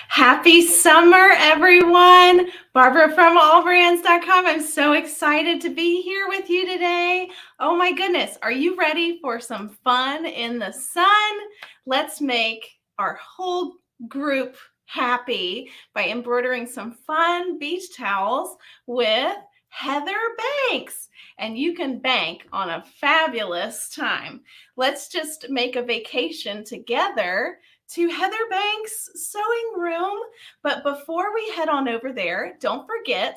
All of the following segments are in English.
Happy summer, everyone. Barbara from AllBrands.com. I'm so excited to be here with you today. Oh my goodness. Are you ready for some fun in the sun? Let's make our whole group happy by embroidering some fun beach towels with Heather Banks. And you can bank on a fabulous time. Let's just make a vacation together to Heather Banks' sewing room. But before we head on over there, don't forget,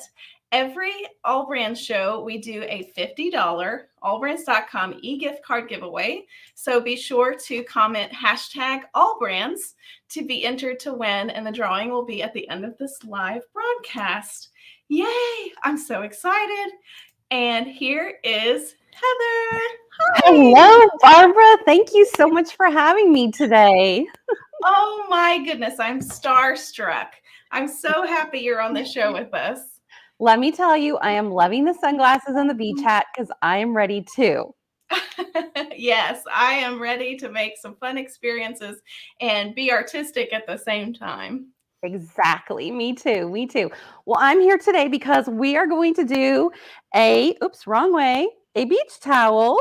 every AllBrands show, we do a $50 AllBrands.com e-gift card giveaway. So be sure to comment #AllBrands to be entered to win, and the drawing will be at the end of this live broadcast. Yay! I'm so excited. And here is Heather. Hi. Hello, Barbara. Thank you so much for having me today. Oh my goodness, I'm starstruck. I'm so happy you're on the show with us. Let me tell you, I am loving the sunglasses and the beach hat because I am ready too. Yes, I am ready to make some fun experiences and be artistic at the same time. Exactly. Me too. Me too. Well, I'm here today because we are going to do a beach towel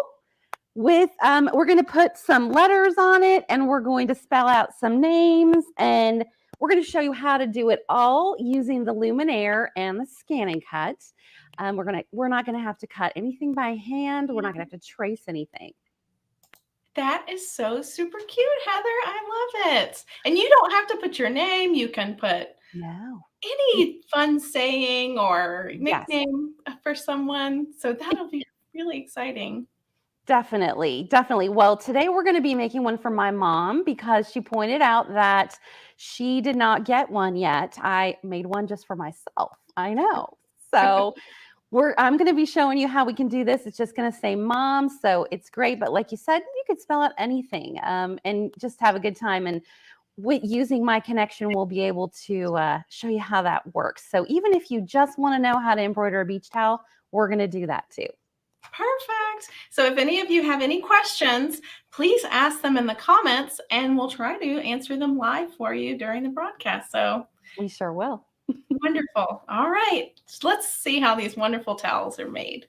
with, we're going to put some letters on it and we're going to spell out some names, and we're going to show you how to do it all using the Luminaire and the ScanNCut. We're not going to have to cut anything by hand. We're not going to have to trace anything. That is so super cute, Heather. I love it. And you don't have to put your name. You can put any fun saying or nickname for someone. So that'll be really exciting. Definitely. Definitely. Well, today we're going to be making one for my mom because she pointed out that she did not get one yet. I made one just for myself. I know. So I'm going to be showing you how we can do this. It's just going to say mom. So it's great. But like you said, you could spell out anything and just have a good time. And using my connection, we'll be able to show you how that works. So even if you just want to know how to embroider a beach towel, we're going to do that too. Perfect. So if any of you have any questions, please ask them in the comments and we'll try to answer them live for you during the broadcast. So we sure will. Wonderful. All right. Let's see how these wonderful towels are made.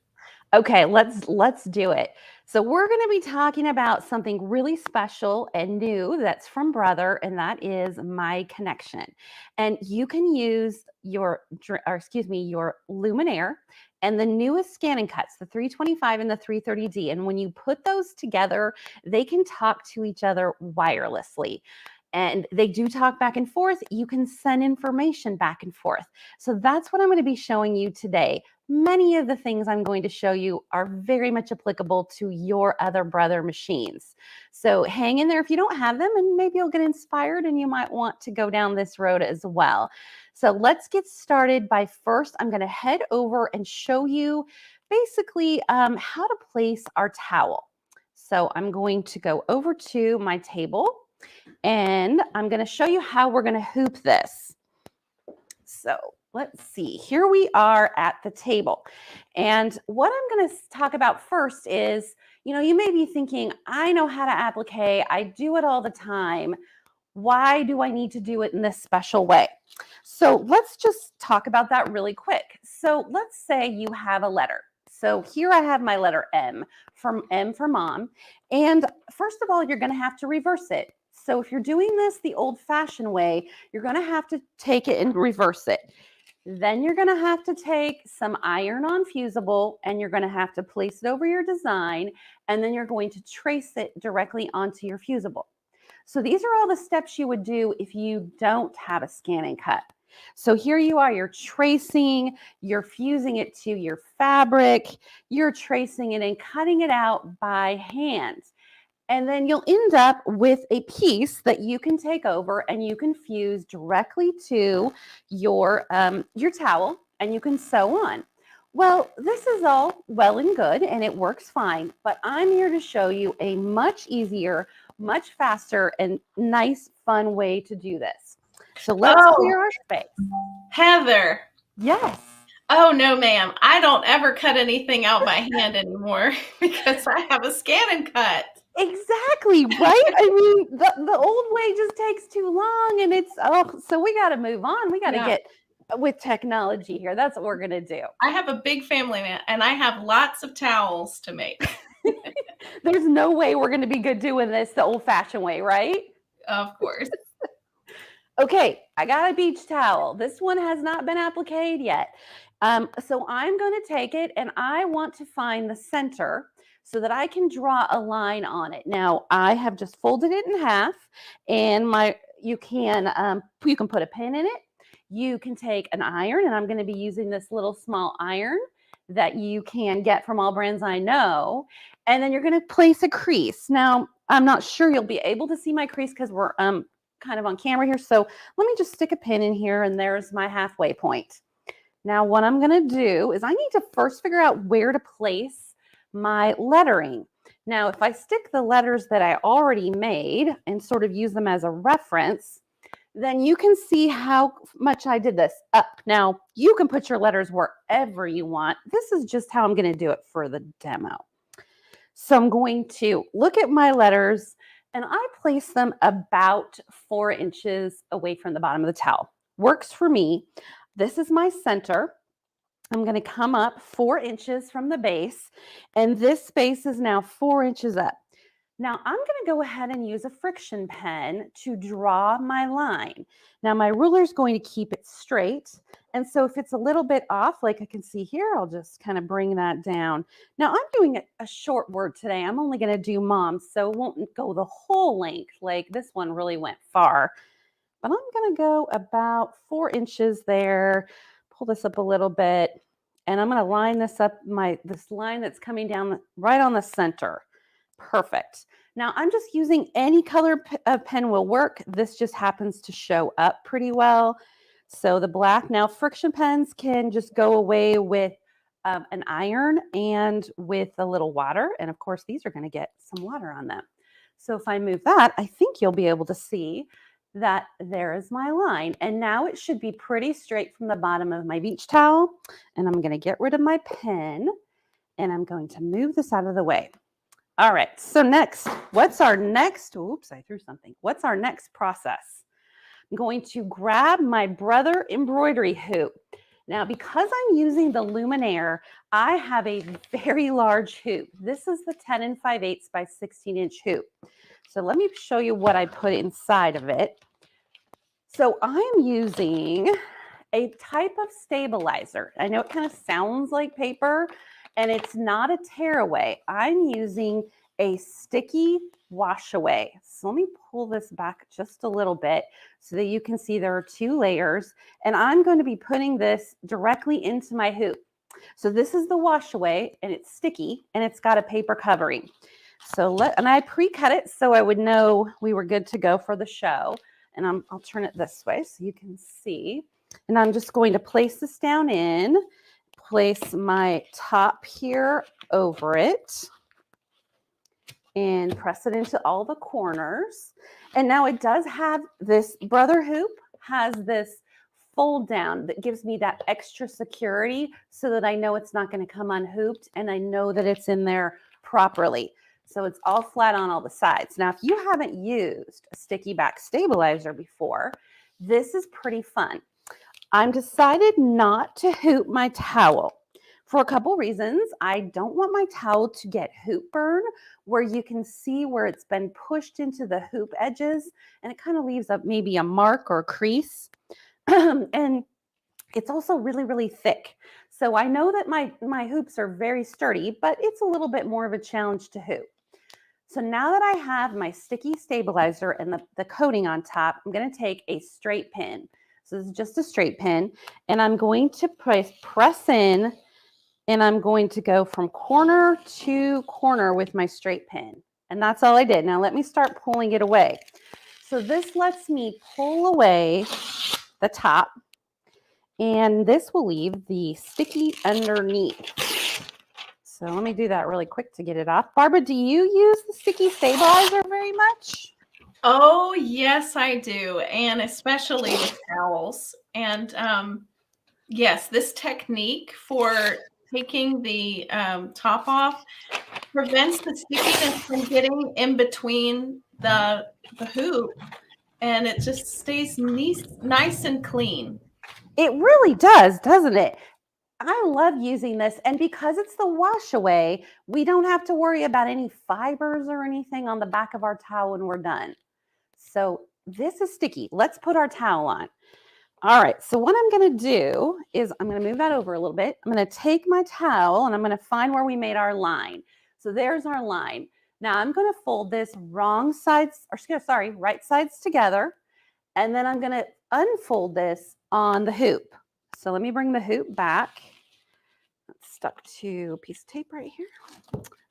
Okay, let's do it. So we're going to be talking about something really special and new that's from Brother, and that is my connection. And you can use your Luminaire and the newest ScanNCuts, the 325 and the 330D. And when you put those together, they can talk to each other wirelessly. And they do talk back and forth. You can send information back and forth. So that's what I'm going to be showing you today. Many of the things I'm going to show you are very much applicable to your other Brother machines. So hang in there if you don't have them, and maybe you'll get inspired and you might want to go down this road as well. So let's get started by first, I'm going to head over and show you basically how to place our towel. So I'm going to go over to my table. And I'm going to show you how we're going to hoop this. So let's see. Here we are at the table. And what I'm going to talk about first is, you may be thinking, I know how to applique. I do it all the time. Why do I need to do it in this special way? So let's just talk about that really quick. So let's say you have a letter. So here I have my letter M M for mom. And first of all, you're going to have to reverse it. So if you're doing this the old-fashioned way, you're going to have to take it and reverse it. Then you're going to have to take some iron-on Fusible and you're going to have to place it over your design, and then you're going to trace it directly onto your Fusible. So these are all the steps you would do if you don't have a ScanNCut. So here you are, you're tracing, you're fusing it to your fabric, you're tracing it and cutting it out by hand. And then you'll end up with a piece that you can take over and you can fuse directly to your towel, and you can sew on. Well, this is all well and good and it works fine, but I'm here to show you a much easier, much faster, and nice, fun way to do this. So let's clear our space. Heather. Yes. Oh, no, ma'am. I don't ever cut anything out by hand anymore because I have a ScanNCut. Exactly, right? I mean, the old way just takes too long, and it's, so we got to move on. We got to get with technology here. That's what we're going to do. I have a big family, man, and I have lots of towels to make. There's no way we're going to be good doing this the old-fashioned way, right? Of course. Okay, I got a beach towel. This one has not been appliqued yet. So I'm going to take it, and I want to find the center so that I can draw a line on it. Now, I have just folded it in half, and you can put a pin in it. You can take an iron, and I'm going to be using this little small iron that you can get from AllBrands, I know. And then you're going to place a crease. Now, I'm not sure you'll be able to see my crease because we're kind of on camera here. So let me just stick a pin in here, and there's my halfway point. Now, what I'm going to do is I need to first figure out where to place my lettering. Now, if I stick the letters that I already made and sort of use them as a reference, then you can see how much I did this up. Now, you can put your letters wherever you want. This is just how I'm going to do it for the demo. So I'm going to look at my letters, and I place them about 4 inches away from the bottom of the towel. Works for me. This is my center. I'm going to come up 4 inches from the base, and this space is now 4 inches up. Now I'm going to go ahead and use a friction pen to draw my line. Now my ruler is going to keep it straight, and so if it's a little bit off, like I can see here, I'll just kind of bring that down. Now I'm doing a short word today. I'm only going to do mom, so it won't go the whole length like this one really went far. But I'm going to go about 4 inches there. Pull this up a little bit, and I'm going to line this up, this line that's coming down right on the center. Perfect. Now I'm just using any color pen will work. This just happens to show up pretty well. So the black, now friction pens can just go away with an iron and with a little water. And of course, these are going to get some water on them. So if I move that, I think you'll be able to see that there is my line. And now it should be pretty straight from the bottom of my beach towel. And I'm going to get rid of my pen, and I'm going to move this out of the way. All right, so next, what's our next, oops, I threw something. What's our next process? I'm going to grab my Brother embroidery hoop. Now, because I'm using the Luminaire, I have a very large hoop. This is the 10 5/8 by 16-inch hoop. So let me show you what I put inside of it. So I'm using a type of stabilizer. I know it kind of sounds like paper, and it's not a tearaway. I'm using a sticky wash away. So let me pull this back just a little bit so that you can see there are 2 layers, and I'm going to be putting this directly into my hoop. So this is the wash away, and it's sticky, and it's got a paper covering. So and I pre-cut it so I would know we were good to go for the show. And I'll turn it this way so you can see. And I'm just going to place this down in, place my top here over it, and press it into all the corners. And now it does have this Brother hoop, has this fold down that gives me that extra security so that I know it's not going to come unhooped, and I know that it's in there properly. So it's all flat on all the sides. Now, if you haven't used a sticky back stabilizer before, this is pretty fun. I'm decided not to hoop my towel. for a couple reasons. I don't want my towel to get hoop burn, where you can see where it's been pushed into the hoop edges and it kind of leaves up maybe a mark or a crease. And it's also really, really thick. So I know that my hoops are very sturdy, but it's a little bit more of a challenge to hoop. So now that I have my sticky stabilizer and the coating on top, I'm going to take a straight pin. So this is just a straight pin, and I'm going to press in, and I'm going to go from corner to corner with my straight pin. And that's all I did. Now let me start pulling it away. So this lets me pull away the top, and this will leave the sticky underneath. So let me do that really quick to get it off. Barbara, do you use the sticky stabilizer very much? Oh, yes, I do. And especially with towels. And yes, this technique for taking the top off prevents the stickiness from getting in between the hoop, and it just stays nice and clean. It really does, doesn't it? I love using this, and because it's the wash away, we don't have to worry about any fibers or anything on the back of our towel when we're done. So this is sticky. Let's put our towel on. All right, so what I'm going to do is I'm going to move that over a little bit. I'm going to take my towel and I'm going to find where we made our line. So there's our line. Now I'm going to fold this right sides together, and then I'm going to unfold this on the hoop. So let me bring the hoop back. It's stuck to a piece of tape right here.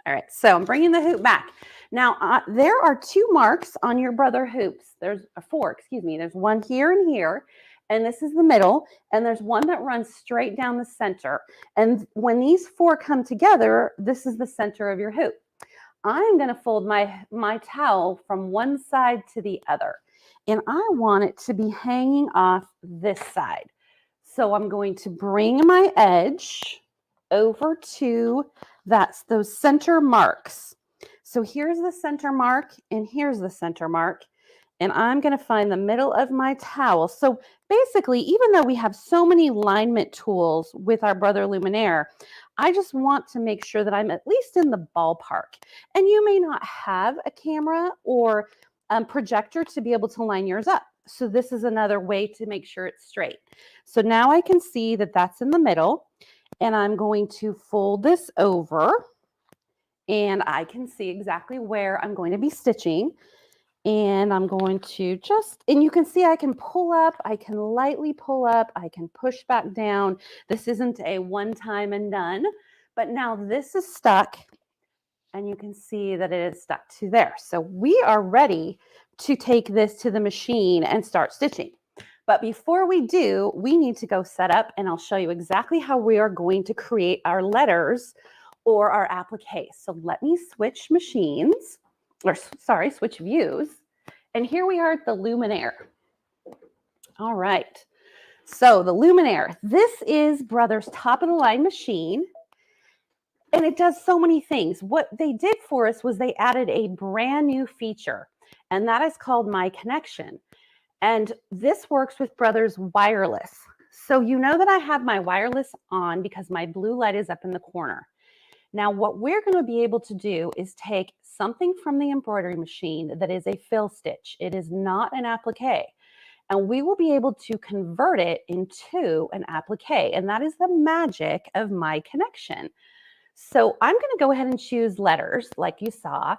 All right, so I'm bringing the hoop back. Now, there are 2 marks on your brother hoops. There's 4, excuse me. There's one here and here, and this is the middle, and there's one that runs straight down the center. And when these 4 come together, this is the center of your hoop. I'm going to fold my towel from one side to the other, and I want it to be hanging off this side. So I'm going to bring my edge over to those center marks. So here's the center mark, and here's the center mark, and I'm going to find the middle of my towel. So basically, even though we have so many alignment tools with our brother Luminaire, I just want to make sure that I'm at least in the ballpark. And you may not have a camera or projector to be able to line yours up. So this is another way to make sure it's straight. So now I can see that that's in the middle, and I'm going to fold this over, and I can see exactly where I'm going to be stitching. And I'm going to and you can see I can pull up, I can lightly pull up, I can push back down. This isn't a one time and done, but now this is stuck, and you can see that it is stuck to there. So we are ready to take this to the machine and start stitching. But before we do, we need to go set up, and I'll show you exactly how we are going to create our letters or our applique. So let me switch machines, switch views. And here we are at the Luminaire. All right. So the Luminaire, this is Brother's top of the line machine, and it does so many things. What they did for us was they added a brand new feature, and that is called My Connection. And this works with Brother's wireless. So you know that I have my wireless on because my blue light is up in the corner. Now, what we're going to be able to do is take something from the embroidery machine that is a fill stitch. It is not an applique. And we will be able to convert it into an applique. And that is the magic of My Connection. So I'm going to go ahead and choose letters like you saw.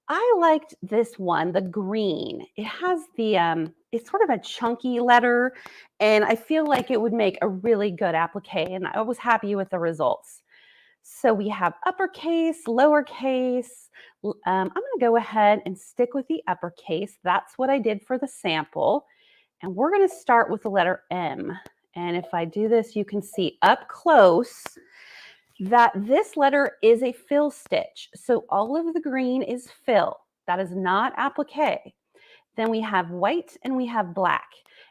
I liked this one, the green. It has it's sort of a chunky letter, and I feel like it would make a really good applique, and I was happy with the results. So we have uppercase, lowercase. I'm going to go ahead and stick with the uppercase. That's what I did for the sample. And we're going to start with the letter M. And if I do this, you can see up close that this letter is a fill stitch. So all of the green is fill. That is not applique. Then we have white and we have black.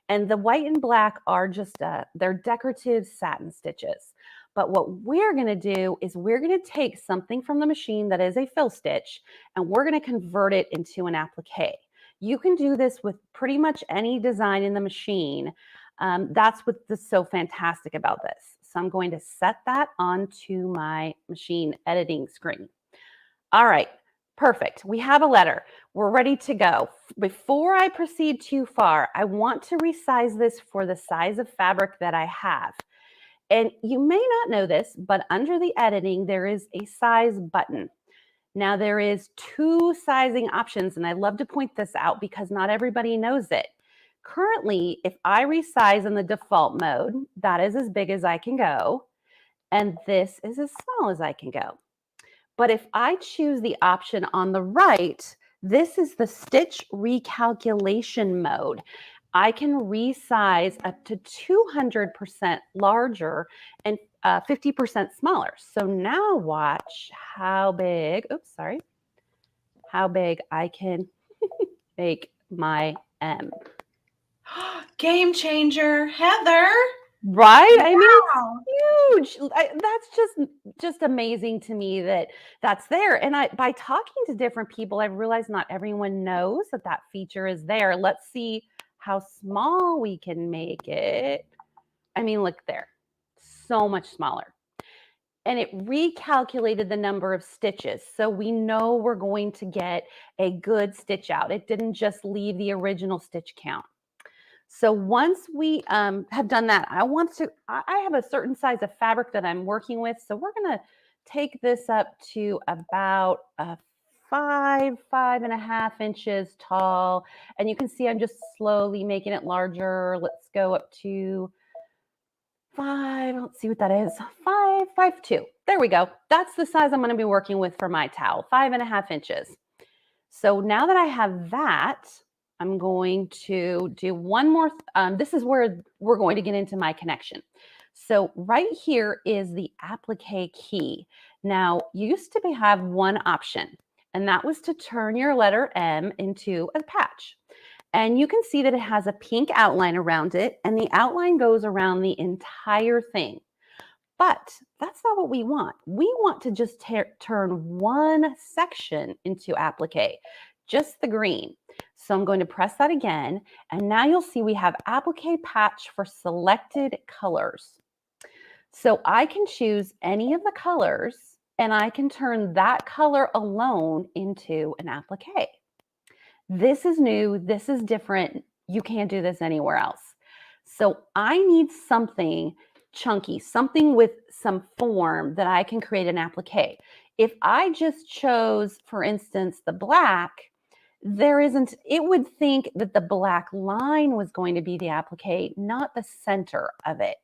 And the white and black are just, they're decorative satin stitches. But what we're going to do is we're going to take something from the machine that is a fill stitch, and we're going to convert it into an applique. You can do this with pretty much any design in the machine. That's what's so fantastic about this. So I'm going to set that onto my machine editing screen. All right, perfect. We have a letter. We're ready to go. Before I proceed too far, I want to resize this for the size of fabric that I have. And you may not know this, but under the editing, there is a size button. Now there is 2 sizing options, and I love to point this out because not everybody knows it. Currently, if I resize in the default mode, that is as big as I can go, and this is as small as I can go. But if I choose the option on the right, this is the stitch recalculation mode. I can resize up to 200% larger and 50% smaller. So now watch how big, how big I can make my M. Game changer, Heather. Right? I mean, Wow. it's huge. That's just amazing to me that that's there. And by talking to different people, I've realized not everyone knows that that feature is there. Let's see how small we can make it. I mean, look there, so much smaller. And it recalculated the number of stitches. So we know we're going to get a good stitch out. It didn't just leave the original stitch count. So once we have done that, I have a certain size of fabric that I'm working with. So we're going to take this up to about 5.5 inches tall. And you can see I'm just slowly making it larger. Let's go up to 5, let's see what that is. 5.2. There we go. That's the size I'm going to be working with for my towel, 5.5 inches. So now that I have that, I'm going to do one more. This is where we're going to get into my connection. So right here is the applique key. Now, you used to have one option, and that was to turn your letter M into a patch. And you can see that it has a pink outline around it, and the outline goes around the entire thing. But that's not what we want. We want to just turn one section into applique, just the green. So I'm going to press that again, and now you'll see we have applique patch for selected colors. So I can choose any of the colors, and I can turn that color alone into an applique. This is new, this is different. You can't do this anywhere else. So I need something chunky, something with some form that I can create an applique. If I just chose, for instance, the black, it would think that the black line was going to be the applique, not the center of it.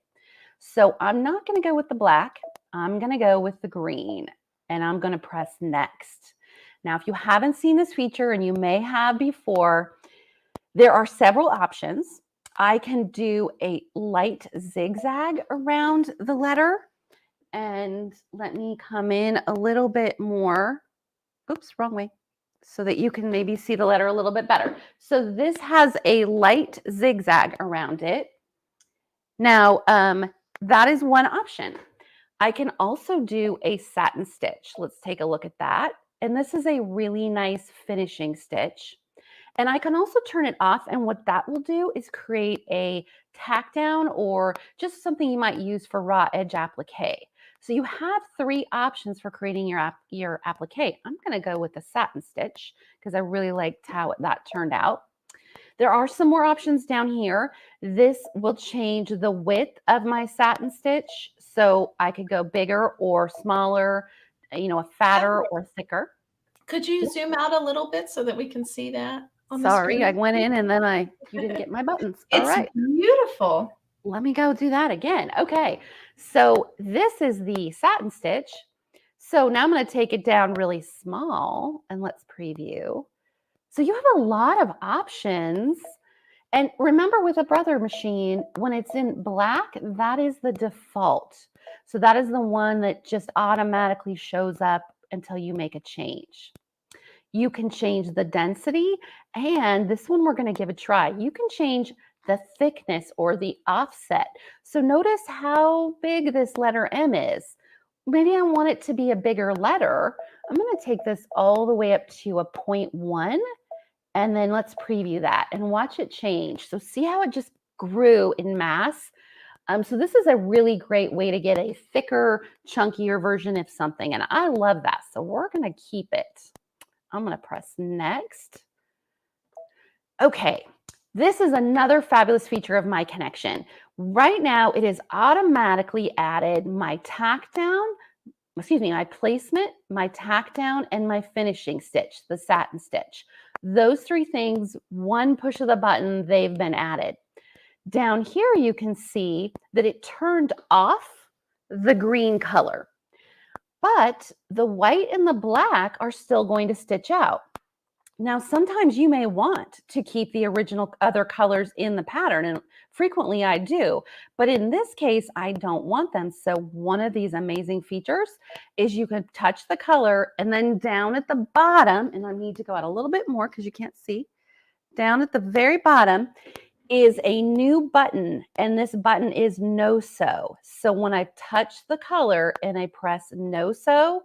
So I'm not going to go with the black. I'm going to go with the green, and I'm going to press next. Now, if you haven't seen this feature, and you may have before, there are several options. I can do a light zigzag around the letter. And let me come in a little bit more. Oops, wrong way. So that you can maybe see the letter a little bit better. So this has a light zigzag around it. Now, that is one option. I can also do a satin stitch. Let's take a look at that. And this is a really nice finishing stitch. And I can also turn it off, and what that will do is create a tack down or just something you might use for raw edge applique. So you have 3 options for creating your applique. I'm going to go with the satin stitch because I really liked how that turned out. There are some more options down here. This will change the width of my satin stitch, so I could go bigger or smaller, a fatter or thicker. Could you zoom out a little bit so that we can see that on the Sorry, screen? I went in and then you didn't get my buttons. All It's right. beautiful. Let me go do that again. Okay, so this is the satin stitch. So now I'm going to take it down really small, and let's preview. So you have a lot of options. And remember, with a brother machine, when it's in black, that is the default. So that is the one that just automatically shows up until you make a change. You can change the density, and this one we're going to give a try. You can change the thickness or the offset. So notice how big this letter M is. Maybe I want it to be a bigger letter. I'm going to take this all the way up to a 0.1, and then let's preview that and watch it change. So see how it just grew in mass? So this is a really great way to get a thicker, chunkier version of something. And I love that. So we're going to keep it. I'm going to press next. Okay, this is another fabulous feature of My Connection. Right now, it has automatically added my tack down, my placement, my tack down, and my finishing stitch, the satin stitch. Those three things, one push of the button, they've been added. Down here, you can see that it turned off the green color, but the white and the black are still going to stitch out. Now, sometimes you may want to keep the original other colors in the pattern, and frequently I do, but in this case, I don't want them. So one of these amazing features is you can touch the color, and then down at the bottom, and I need to go out a little bit more because you can't see, down at the very bottom is a new button, and this button is no sew. So when I touch the color and I press no sew,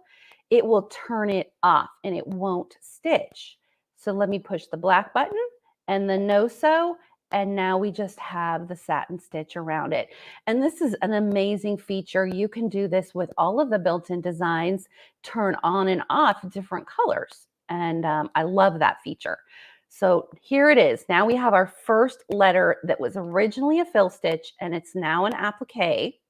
it will turn it off and it won't stitch. So let me push the black button and the no sew, and now we just have the satin stitch around it. And this is an amazing feature. You can do this with all of the built-in designs, turn on and off different colors. And I love that feature. So here it is. Now we have our first letter that was originally a fill stitch, and it's now an applique.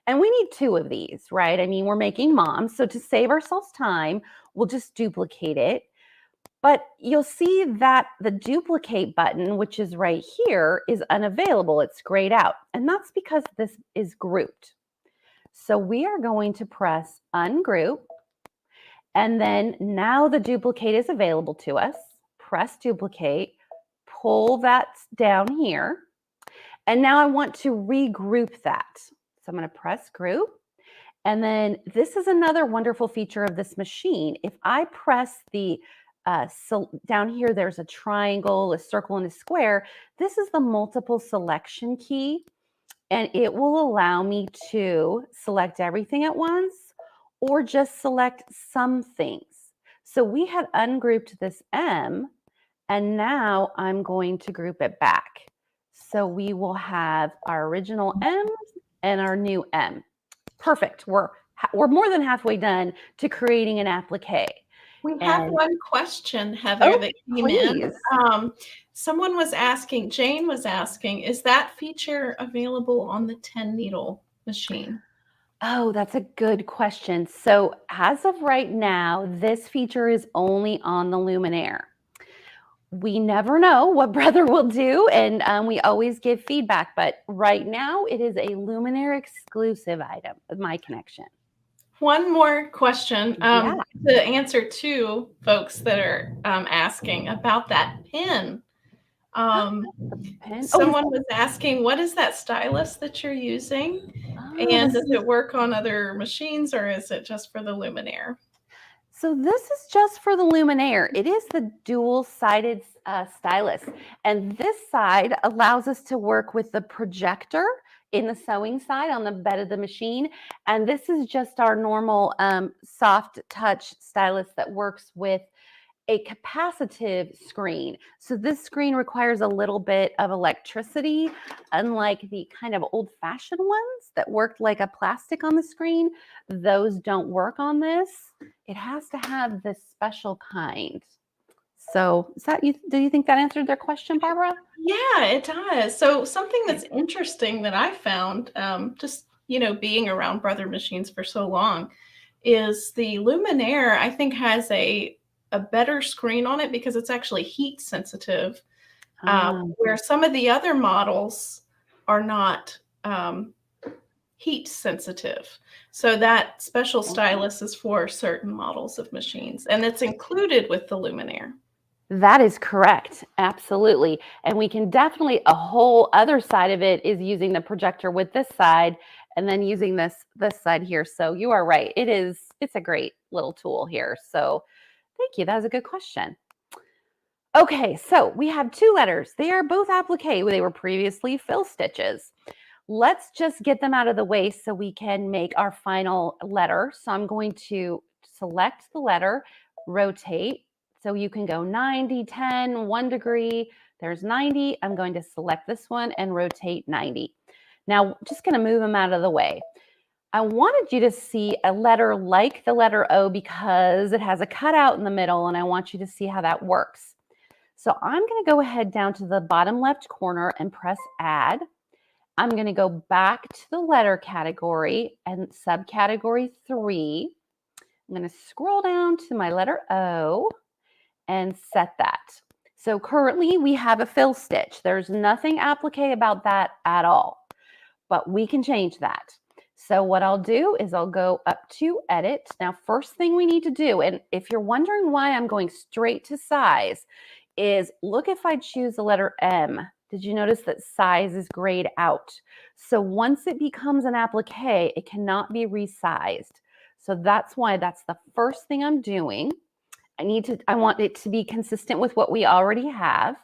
And we need two of these, right? I mean, we're making moms. So to save ourselves time, we'll just duplicate it. But you'll see that the duplicate button, which is right here, is unavailable. It's grayed out. And that's because this is grouped. So we are going to press ungroup. And then now the duplicate is available to us. Press duplicate, pull that down here. And now I want to regroup that. So I'm going to press group. And then this is another wonderful feature of this machine. If I press the so down here, there's a triangle, a circle, and a square. This is the multiple selection key, and it will allow me to select everything at once or just select some things. So we had ungrouped this M, and now I'm going to group it back. So we will have our original M and our new M. Perfect. We're more than halfway done to creating an applique. We have one question, Heather, that came in. Someone was asking, Jane was asking, is that feature available on the 10 needle machine? Oh, that's a good question. So as of right now, this feature is only on the Luminaire. We never know what Brother will do, and we always give feedback, but right now it is a Luminaire exclusive item of My Connection. One more question to answer to folks that are asking about that pin. Someone was asking, what is that stylus that you're using? And does it work on other machines, or is it just for the Luminaire? So this is just for the Luminaire. It is the dual-sided stylus. And this side allows us to work with the projector in the sewing side on the bed of the machine. And this is just our normal soft touch stylus that works with a capacitive screen. So this screen requires a little bit of electricity, unlike the kind of old-fashioned ones that worked like a plastic on the screen. Those don't work on this. It has to have this special kind. So is that do you think that answered their question, Barbara? Yeah, it does. So something that's interesting that I found, just being around Brother machines for so long, is the Luminaire, I think, has a better screen on it because it's actually heat sensitive, where some of the other models are not heat sensitive. So that special stylus is for certain models of machines, and it's included with the Luminaire. That is correct. Absolutely. And we can definitely, a whole other side of it is using the projector with this side and then using this side here. So you are right. It's a great little tool here. So thank you. That was a good question. Okay, so we have two letters. They are both applique. They were previously fill stitches. Let's just get them out of the way so we can make our final letter. So I'm going to select the letter, rotate. So you can go 90, 10, 1 degree. There's 90. I'm going to select this one and rotate 90. Now, just going to move them out of the way. I wanted you to see a letter like the letter O because it has a cutout in the middle, and I want you to see how that works. So I'm going to go ahead down to the bottom left corner and press Add. I'm going to go back to the letter category and subcategory 3. I'm going to scroll down to my letter O and set that. So currently we have a fill stitch. There's nothing applique about that at all, but we can change that. So what I'll do is I'll go up to edit. Now, first thing we need to do, and if you're wondering why I'm going straight to size, is look if I choose the letter M. Did you notice that size is grayed out? So once it becomes an applique, it cannot be resized. So that's why that's the first thing I'm doing. I want it to be consistent with what we already have.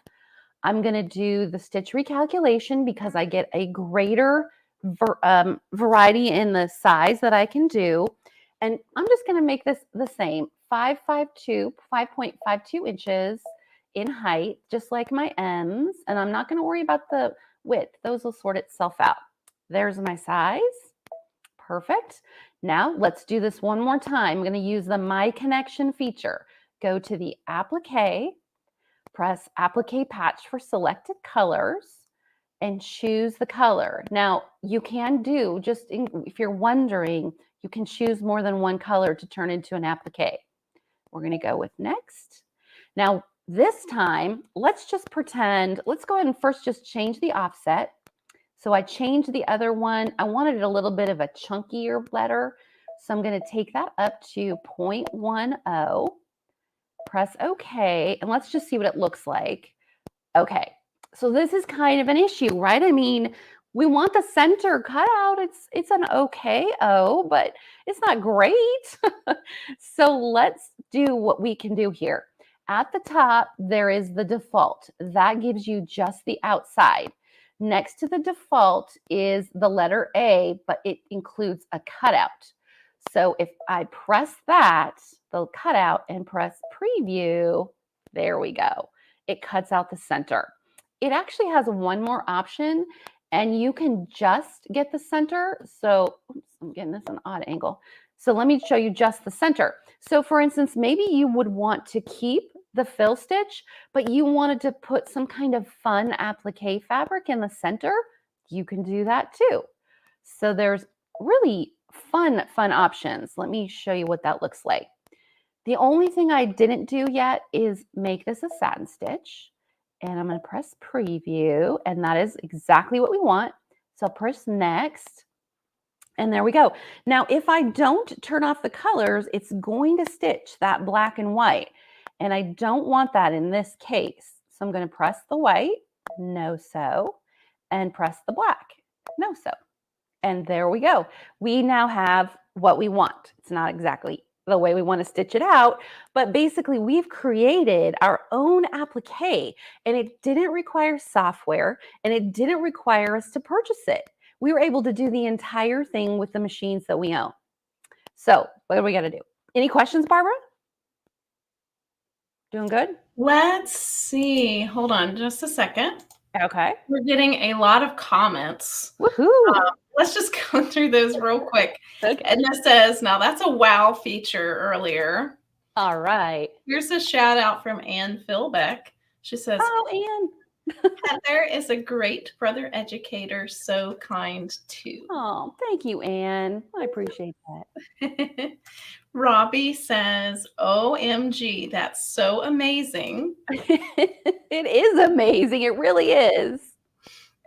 I'm going to do the stitch recalculation because I get a greater variety in the size that I can do. And I'm just going to make this the same, 5.52 inches in height, just like my M's. And I'm not going to worry about the width. Those will sort itself out. There's my size. Perfect. Now let's do this one more time. I'm going to use the My Connection feature. Go to the applique, press applique patch for selected colors, and choose the color. Now you can do, if you're wondering, you can choose more than one color to turn into an applique. We're going to go with next. Now this time, let's just pretend, let's go ahead and first just change the offset. So I changed the other one. I wanted it a little bit of a chunkier letter. So I'm going to take that up to 0.10, press OK, and let's just see what it looks like. Okay, so this is kind of an issue, right? I mean, we want the center cut out. It's an okay O, but it's not great. So let's do what we can do here. At the top, there is the default. That gives you just the outside. Next to the default is the letter A, but it includes a cutout. So if I press that, the cutout, and press preview, there we go. It cuts out the center. It actually has one more option, and you can just get the center. So oops, I'm getting this an odd angle. So let me show you just the center. So for instance, maybe you would want to keep the fill stitch, but you wanted to put some kind of fun applique fabric in the center. You can do that too. So there's really fun options. Let me show you what that looks like. The only thing I didn't do yet is make this a satin stitch. And I'm going to press preview, and that is exactly what we want. So I'll press next, and there we go. Now, if I don't turn off the colors, it's going to stitch that black and white, and I don't want that in this case. So I'm going to press the white, no sew, and press the black, no sew. And there we go. We now have what we want. It's not exactly the way we want to stitch it out, but basically we've created our own applique, and it didn't require software, and it didn't require us to purchase it. We were able to do the entire thing with the machines that we own. So what do we got to do? Any questions, Barbara? Doing good? Let's see. Hold on just a second. Okay. We're getting a lot of comments. Woohoo! Let's just go through those real quick. Okay. Edna says, now that's a wow feature earlier. All right. Here's a shout out from Ann Philbeck. She says, oh, Ann. Heather is a great brother educator, so kind too. Oh, thank you, Ann. I appreciate that. Robbie says, OMG, that's so amazing. It is amazing. It really is.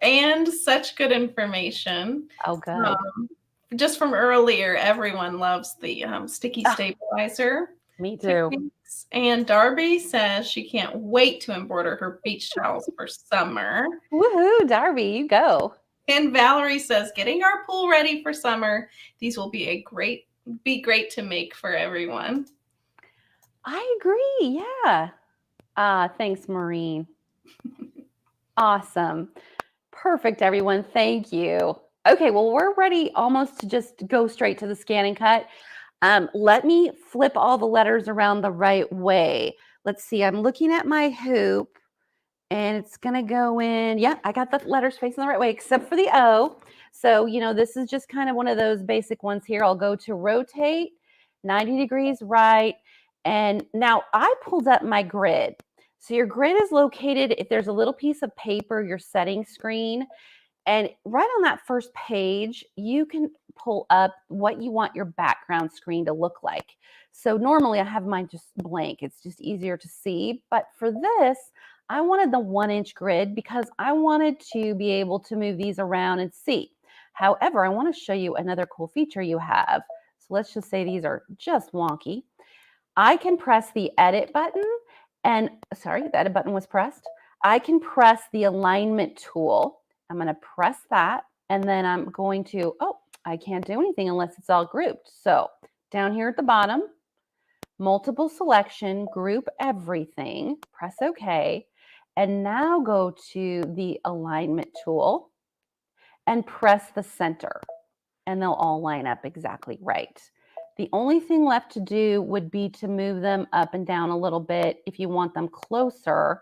And such good information. Oh, good. Just from earlier, everyone loves the sticky stabilizer. Me too. Techniques. And Darby says she can't wait to embroider her beach towels for summer. Woohoo, Darby, you go. And Valerie says, getting our pool ready for summer. These will be great to make for everyone. I agree. Yeah. Thanks, Maureen. Awesome. Perfect, everyone. Thank you. Okay, well, we're ready almost to just go straight to the ScanNCut. Let me flip all the letters around the right way. Let's see. I'm looking at my hoop, And it's going to go in. Yeah, I got the letters facing the right way, except for the O. So, you know, this is just kind of one of those basic ones here. I'll go to rotate 90 degrees right. And now I pulled up my grid. So your grid is located, if there's a little piece of paper, your setting screen, and right on that first page, you can pull up what you want your background screen to look like. So normally I have mine just blank. It's just easier to see. But for this, I wanted the 1-inch grid because I wanted to be able to move these around and see. However, I want to show you another cool feature you have. So let's just say these are just wonky. I can press the edit button and, sorry, the edit button was pressed. I can press the alignment tool. I'm going to press that, and then I'm going to, oh, I can't do anything unless it's all grouped. So down here at the bottom, multiple selection, group everything, press OK, and now go to the alignment tool and press the center, and they'll all line up exactly right. The only thing left to do would be to move them up and down a little bit. If you want them closer,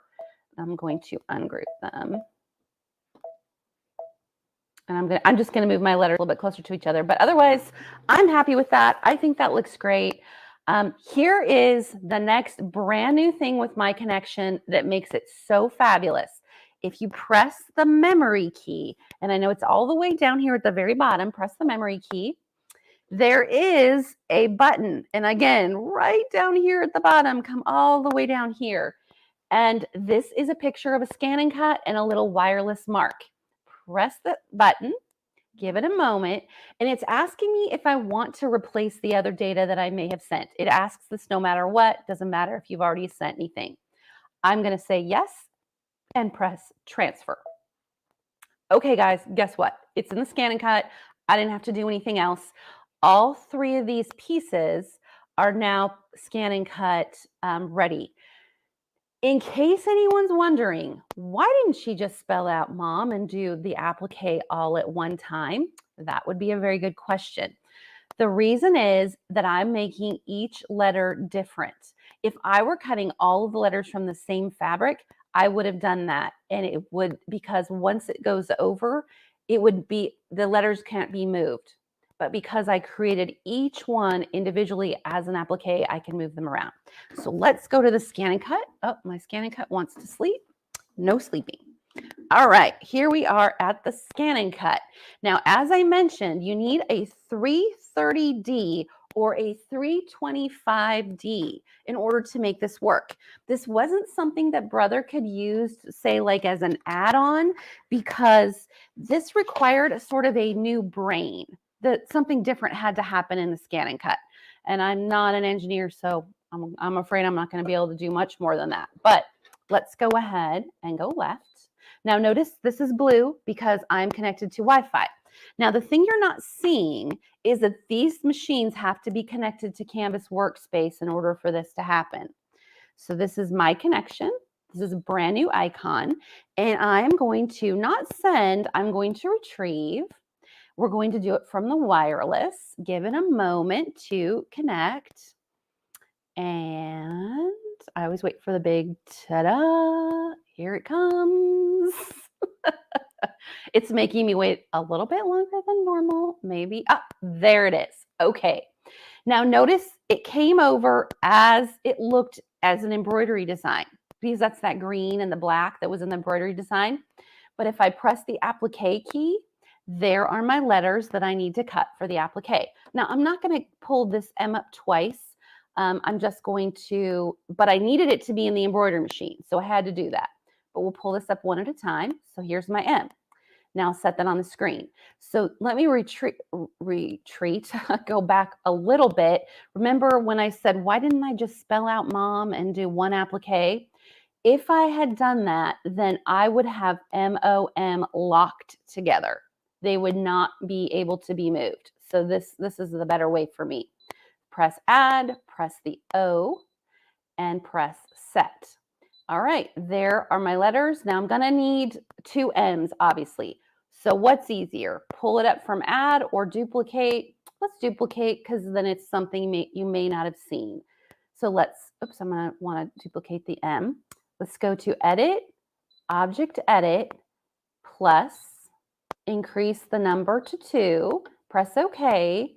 I'm going to ungroup them. And I'm just going to move my letters a little bit closer to each other. But otherwise, I'm happy with that. I think that looks great. Here is the next brand new thing with my connection that makes it so fabulous. If you press the memory key, and I know it's all the way down here at the very bottom, press the memory key. There is a button. And again, right down here at the bottom, come all the way down here. And this is a picture of a ScanNCut and a little wireless mark. Press the button, give it a moment, and it's asking me if I want to replace the other data that I may have sent. It asks this no matter what, doesn't matter if you've already sent anything. I'm going to say yes and press transfer. Okay, guys, guess what? It's in the ScanNCut. I didn't have to do anything else. All 3 of these pieces are now ScanNCut ready. In case anyone's wondering, why didn't she just spell out mom and do the applique all at one time? That would be a very good question. The reason is that I'm making each letter different. If I were cutting all of the letters from the same fabric, I would have done that. And it would, because once it goes over, it would be, the letters can't be moved. But because I created each one individually as an applique, I can move them around. So let's go to the ScanNCut. Oh, my ScanNCut wants to sleep. No sleeping. All right, here we are at the ScanNCut. Now, as I mentioned, you need a 330D or a 325D in order to make this work. This wasn't something that Brother could use, say, like as an add-on, because this required a sort of a new brain. That something different had to happen in the ScanNCut. And I'm not an engineer, so I'm afraid I'm not going to be able to do much more than that. But let's go ahead and go left. Now notice this is blue because I'm connected to Wi-Fi. Now the thing you're not seeing is that these machines have to be connected to Canvas Workspace in order for this to happen. So this is my connection. This is a brand new icon. And I'm going to not send, I'm going to retrieve. We're going to do it from the wireless. Give it a moment to connect. And I always wait for the big ta-da. Here it comes. It's making me wait a little bit longer than normal. Maybe. Ah, there it is. Okay. Now notice it came over as it looked as an embroidery design, because that's that green and the black that was in the embroidery design. But if I press the applique key, there are my letters that I need to cut for the applique. Now, I'm not going to pull this M up twice. I'm just going to, but I needed it to be in the embroidery machine, so I had to do that. But we'll pull this up one at a time. So here's my M. Now set that on the screen. So let me retreat, go back a little bit. Remember when I said, why didn't I just spell out mom and do one applique? If I had done that, then I would have MOM locked together. They would not be able to be moved. So this is the better way for me. Press add, press the O, and press set. All right, there are my letters. Now I'm gonna need 2 M's, obviously. So what's easier, pull it up from add or duplicate? Let's duplicate, because then it's something you may not have seen. So let's, oops, I'm gonna wanna duplicate the M. Let's go to edit, Object Edit plus increase the number to 2, press OK,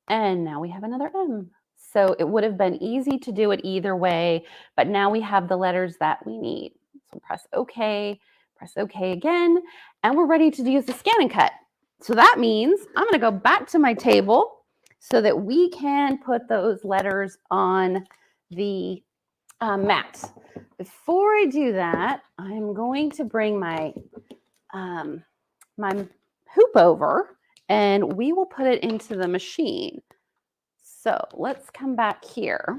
and now we have another M. So it would have been easy to do it either way, but now we have the letters that we need. So press OK again, and we're ready to use the ScanNCut. So that means I'm going to go back to my table so that we can put those letters on the mat. Before I do that, I'm going to bring my my hoop over and we will put it into the machine. So let's come back here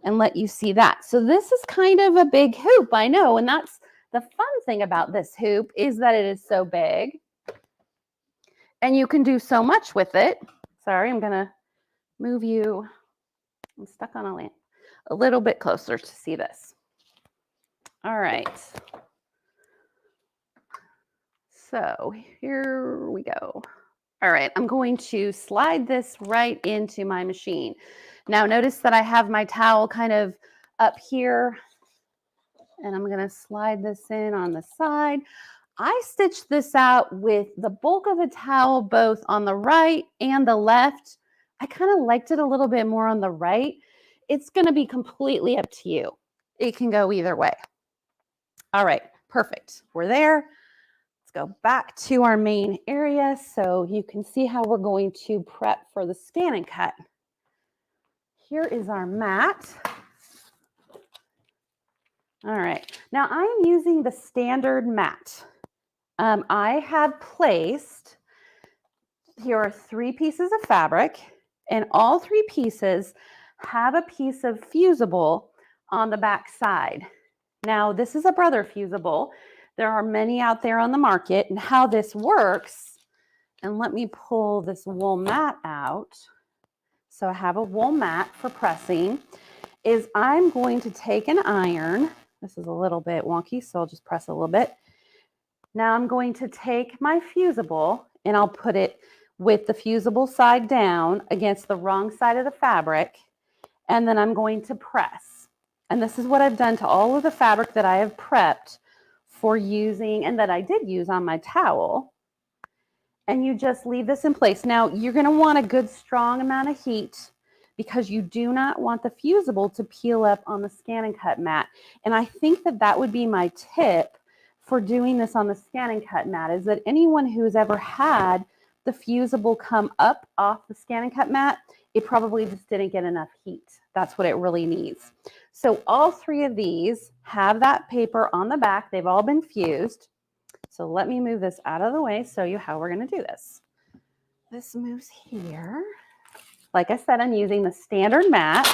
and let you see that. So this is kind of a big hoop, I know, and that's the fun thing about this hoop is that it is so big and you can do so much with it. Sorry, I'm gonna move you. I'm stuck on a lamp. A little bit closer to see this. All right. So here we go. All right, I'm going to slide this right into my machine. Now notice that I have my towel kind of up here and I'm going to slide this in on the side. I stitched this out with the bulk of the towel both on the right and the left. I kind of liked it a little bit more on the right. It's going to be completely up to you. It can go either way. All right, perfect. We're there. Let's go back to our main area so you can see how we're going to prep for the ScanNCut. Here is our mat. All right, now I'm using the standard mat. I have placed, here are 3 pieces of fabric, and all 3 pieces have a piece of Fusible on the back side. Now, this is a Brother Fusible. There are many out there on the market, and how this works, and let me pull this wool mat out. So I have a wool mat for pressing, is I'm going to take an iron. This is a little bit wonky, so I'll just press a little bit. Now I'm going to take my Fusible and I'll put it with the Fusible side down against the wrong side of the fabric, and then I'm going to press. And this is what I've done to all of the fabric that I have prepped for using and that I did use on my towel. And you just leave this in place. Now you're going to want a good strong amount of heat because you do not want the Fusible to peel up on the ScanNCut mat. And I think that that would be my tip for doing this on the ScanNCut mat, is that anyone who's ever had the Fusible come up off the ScanNCut mat, it probably just didn't get enough heat. That's what it really needs. So all 3 of these have that paper on the back. They've all been fused. So let me move this out of the way, show you how we're going to do this. This moves here. Like I said, I'm using the standard mat.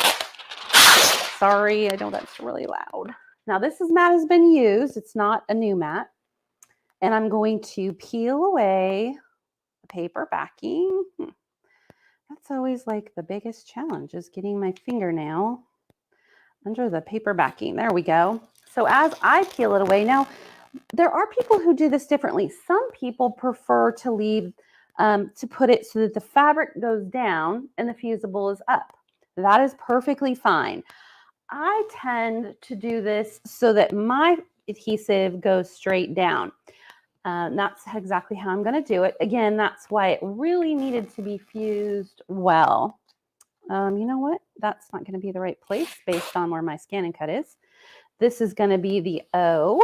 Sorry, I know that's really loud. Now this mat has been used. It's not a new mat. And I'm going to peel away the paper backing. That's always like the biggest challenge, is getting my fingernail under the paper backing. There we go. So as I peel it away, now there are people who do this differently. Some people prefer to leave, to put it so that the fabric goes down and the Fusible is up. That is perfectly fine. I tend to do this so that my adhesive goes straight down. That's exactly how I'm going to do it. Again, that's why it really needed to be fused well. You know what? That's not going to be the right place based on where my ScanNCut is. This is going to be the O.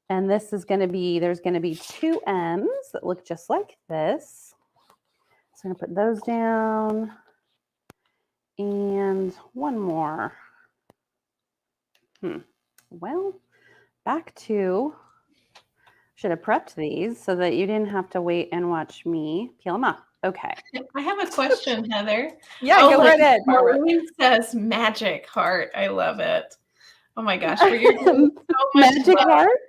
And this is going to be, there's going to be 2 M's that look just like this. So I'm going to put those down. And one more. Well, back to, should have prepped these so that you didn't have to wait and watch me peel them up. Okay. I have a question, Heather. Yeah, go right ahead. Maureen says magic heart. I love it. Oh my gosh. You're doing so much magic heart?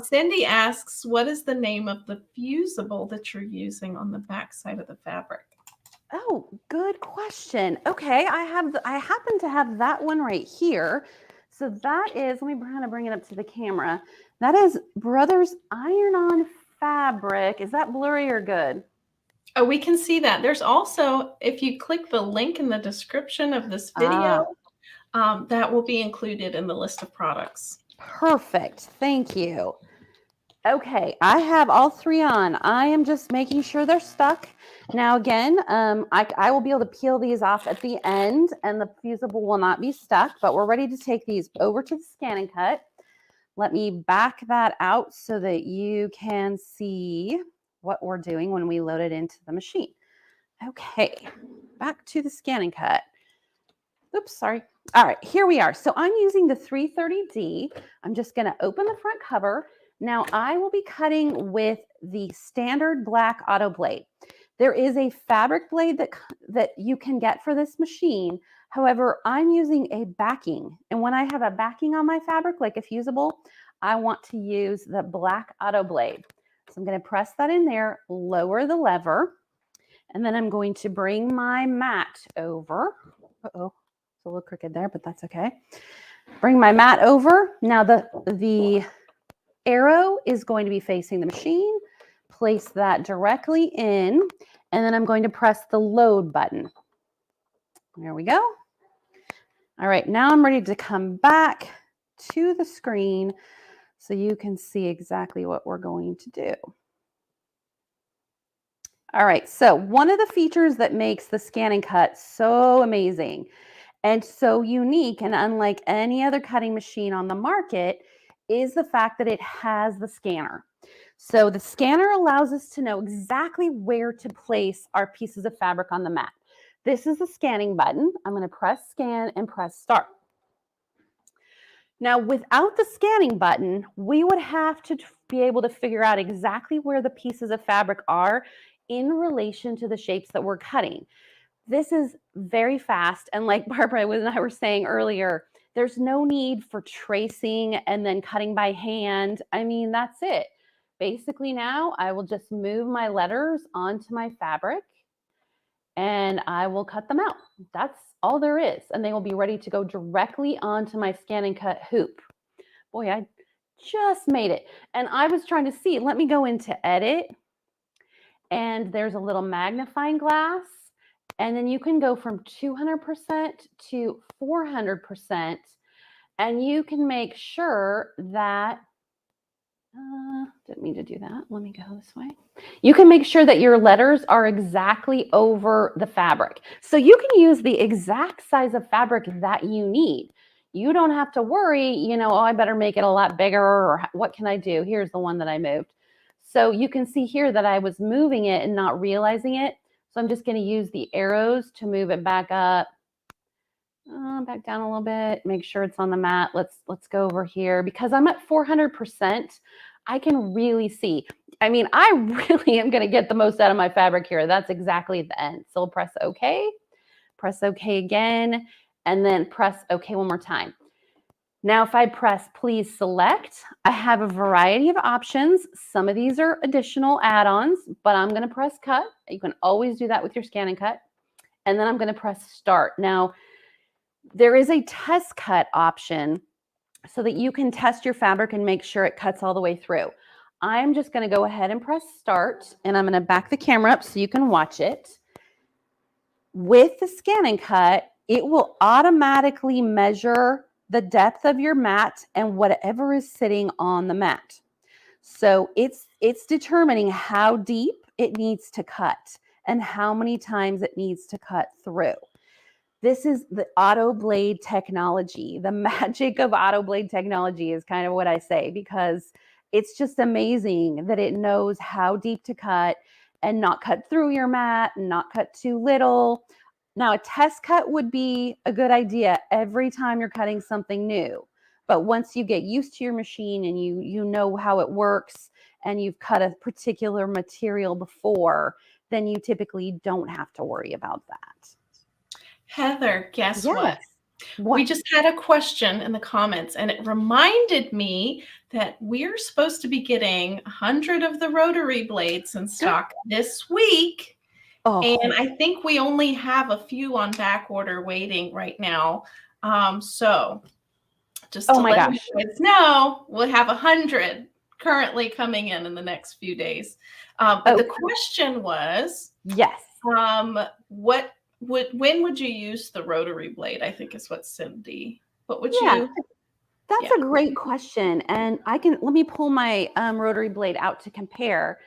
Cindy asks, what is the name of the Fusible that you're using on the back side of the fabric? Oh, good question. Okay, I happen to have that one right here. So that is, let me kind of bring it up to the camera. That is Brothers Iron-On Fabric. Is that blurry or good? Oh, we can see that. There's also, if you click the link in the description of this video, that will be included in the list of products. Perfect. Thank you. Okay, I have all 3 on. I am just making sure they're stuck. Now again, I will be able to peel these off at the end and the Fusible will not be stuck, but we're ready to take these over to the ScanNCut. Let me back that out so that you can see what we're doing when we load it into the machine. Okay, back to the ScanNCut. Oops, sorry. All right, here we are. So I'm using the 330D. I'm just going to open the front cover. Now I will be cutting with the standard black auto blade. There is a fabric blade that you can get for this machine. However, I'm using a backing. And when I have a backing on my fabric, like a Fusible, I want to use the black auto blade. So I'm going to press that in there, lower the lever, and then I'm going to bring my mat over. Uh-oh. A little crooked there, but that's okay. Bring my mat over. Now the arrow is going to be facing the machine. Place that directly in, and then I'm going to press the load button. There we go. All right, now I'm ready to come back to the screen so you can see exactly what we're going to do. All right, so one of the features that makes the ScanNCut so amazing and so unique and unlike any other cutting machine on the market is the fact that it has the scanner. So the scanner allows us to know exactly where to place our pieces of fabric on the mat. This is the scanning button. I'm going to press scan and press start. Now, without the scanning button, we would have to be able to figure out exactly where the pieces of fabric are in relation to the shapes that we're cutting. This is very fast. And like Barbara and I were saying earlier, there's no need for tracing and then cutting by hand. I mean, that's it. Basically now I will just move my letters onto my fabric and I will cut them out. That's all there is. And they will be ready to go directly onto my ScanNCut hoop. Boy, I just made it. And I was trying to see, let me go into edit. And there's a little magnifying glass. And then you can go from 200% to 400%. And you can make sure that, didn't mean to do that. Let me go this way. You can make sure that your letters are exactly over the fabric. So you can use the exact size of fabric that you need. You don't have to worry, you know, oh, I better make it a lot bigger, or what can I do? Here's the one that I moved. So you can see here that I was moving it and not realizing it. So I'm just going to use the arrows to move it back up, back down a little bit, make sure it's on the mat. Let's go over here. Because I'm at 400%, I can really see. I mean, I really am going to get the most out of my fabric here. That's exactly at the end. So we'll press OK, press OK again, and then press OK one more time. Now, if I press please select, I have a variety of options. Some of these are additional add-ons, but I'm going to press cut. You can always do that with your ScanNCut. And then I'm going to press start. Now, there is a test cut option so that you can test your fabric and make sure it cuts all the way through. I'm just going to go ahead and press start, and I'm going to back the camera up so you can watch it. With the ScanNCut, it will automatically measure the depth of your mat and whatever is sitting on the mat. So it's determining how deep it needs to cut and how many times it needs to cut through. This is the auto blade technology. The magic of auto blade technology is kind of what I say, because it's just amazing that it knows how deep to cut and not cut through your mat and not cut too little. Now, a test cut would be a good idea every time you're cutting something new. But once you get used to your machine and you know how it works and you've cut a particular material before, then you typically don't have to worry about that. Heather, guess what? We just had a question in the comments, and it reminded me that we're supposed to be getting 100 of the Rotary blades in stock this week. Oh. And I think we only have a few on back order waiting right now. So just to let you guys know, we'll have 100 currently coming in the next few days. But the question was, yes, when would you use the Rotary blade? I think is what Cindy. What would you? That's a great question. And let me pull my rotary blade out to compare.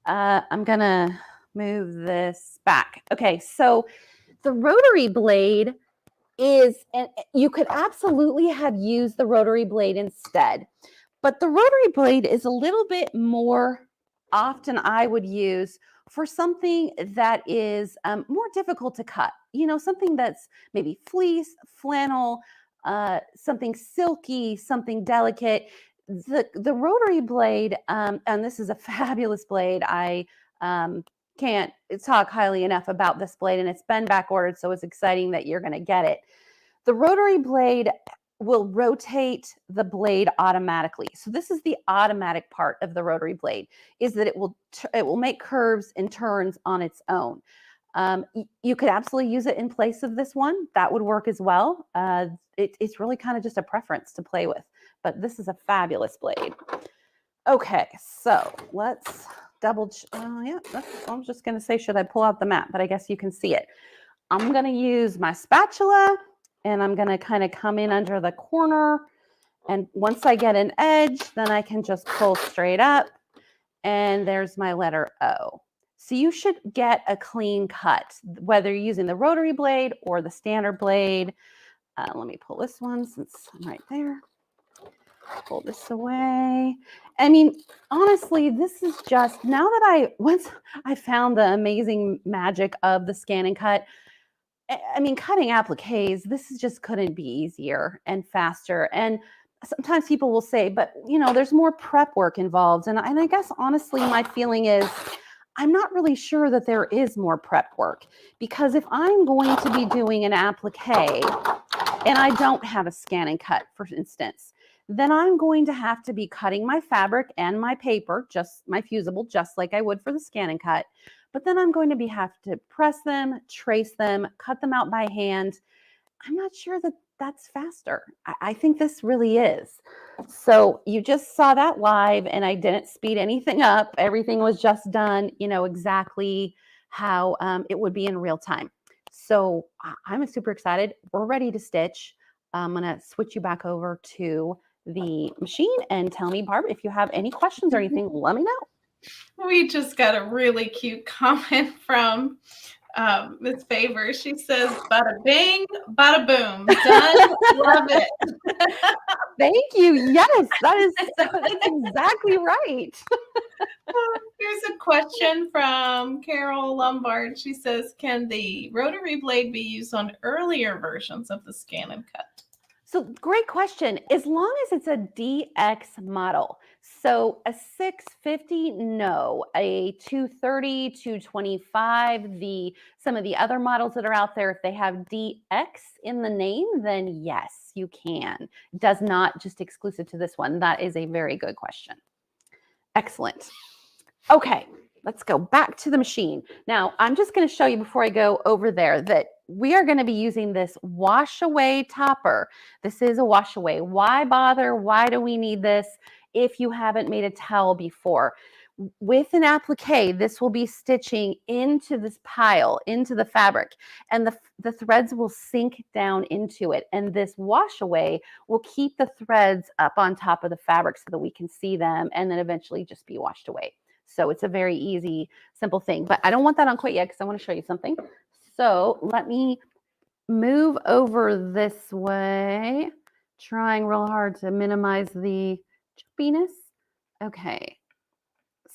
I'm going to move this back. Okay, so the rotary blade is, and you could absolutely have used the rotary blade instead, but the rotary blade is a little bit more often I would use for something that is more difficult to cut. Something that's maybe fleece, flannel, something silky, something delicate. The rotary blade, and this is a fabulous blade. I can't talk highly enough about this blade, and it's been back ordered, so it's exciting that you're going to get it. The rotary blade will rotate the blade automatically. So this is the automatic part of the rotary blade, is that it will make curves and turns on its own. You could absolutely use it in place of this one. That would work as well. It's really kind of just a preference to play with, but this is a fabulous blade. Okay, so let's double. Yeah, I was just going to say, should I pull out the mat? But I guess you can see it. I'm going to use my spatula, and I'm going to kind of come in under the corner. And once I get an edge, then I can just pull straight up. And there's my letter O. So you should get a clean cut, whether you're using the rotary blade or the standard blade. Let me pull this one since I'm right there. Pull this away. I mean, honestly, this is just, once I found the amazing magic of the ScanNCut, I mean, cutting appliques, this just couldn't be easier and faster. And sometimes people will say, but there's more prep work involved. And I guess honestly, my feeling is I'm not really sure that there is more prep work, because if I'm going to be doing an applique and I don't have a ScanNCut, for instance, then I'm going to have to be cutting my fabric and my paper, just my Fusible, just like I would for the ScanNCut. But then I'm going to have to press them, trace them, cut them out by hand. I'm not sure that that's faster. I think this really is. So you just saw that live, and I didn't speed anything up. Everything was just done, exactly how it would be in real time. So I'm super excited. We're ready to stitch. I'm going to switch you back over to the machine and tell me, Barb, if you have any questions or anything, let me know. We just got a really cute comment from Miss Favor. She says, bada bing, bada boom. Done. Love it. Thank you. Yes, that's exactly right. Here's a question from Carol Lombard. She says, can the rotary blade be used on earlier versions of the ScanNCut? So great question. As long as it's a DX model. So a 650, no. A 230, 225, some of the other models that are out there, if they have DX in the name, then yes, you can. It does not just exclusive to this one. That is a very good question. Excellent. Okay, let's go back to the machine. Now, I'm just going to show you before I go over there that we are going to be using this wash away topper. This is a wash away. Why bother? Why do we need this if you haven't made a towel before? With an applique, this will be stitching into this pile, into the fabric, and the threads will sink down into it. And this wash away will keep the threads up on top of the fabric so that we can see them and then eventually just be washed away. So it's a very easy, simple thing. But I don't want that on quite yet because I want to show you something. So let me move over this way, trying real hard to minimize the jumpiness. Okay,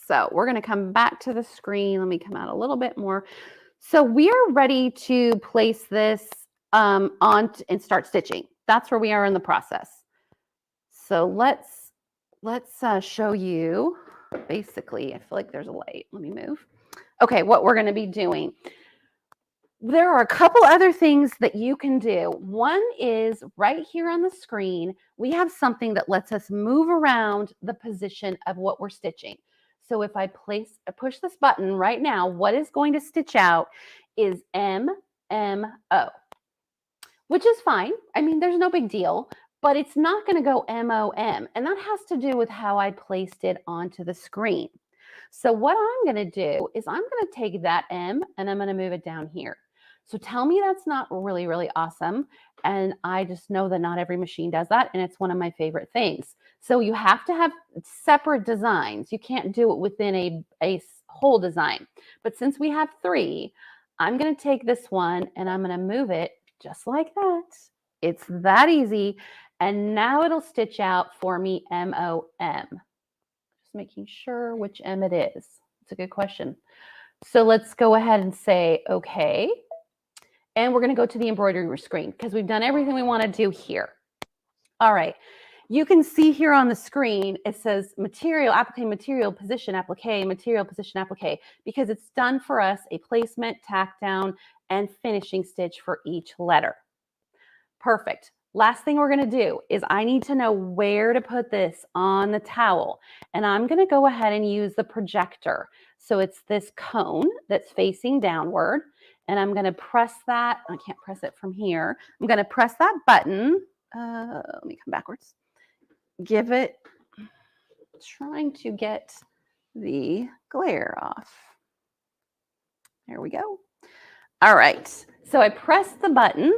so we're going to come back to the screen. Let me come out a little bit more. So we are ready to place this on and start stitching. That's where we are in the process. So let's show you. Basically, I feel like there's a light. Let me move. Okay, what we're going to be doing. There are a couple other things that you can do. One is right here on the screen, we have something that lets us move around the position of what we're stitching. So if I push this button right now, what is going to stitch out is MMO, which is fine. I mean, there's no big deal, but it's not going to go MOM. And that has to do with how I placed it onto the screen. So what I'm going to do is I'm going to take that M and I'm going to move it down here. So tell me that's not really, really awesome. And I just know that not every machine does that. And it's one of my favorite things. So you have to have separate designs. You can't do it within a whole design. But since we have 3, I'm going to take this one and I'm going to move it just like that. It's that easy. And now it'll stitch out for me M-O-M. Just making sure which M it is. It's a good question. So let's go ahead and say, okay. And we're going to go to the embroidery screen because we've done everything we want to do here. All right. You can see here on the screen, it says material, applique, material, position, applique, material, position, applique, because it's done for us a placement, tack down, and finishing stitch for each letter. Perfect. Last thing we're going to do is I need to know where to put this on the towel. And I'm going to go ahead and use the projector. So it's this cone that's facing downward. And I'm going to press that. I can't press it from here. I'm going to press that button. Let me come backwards. Give it, trying to get the glare off. There we go. All right. So I press the button.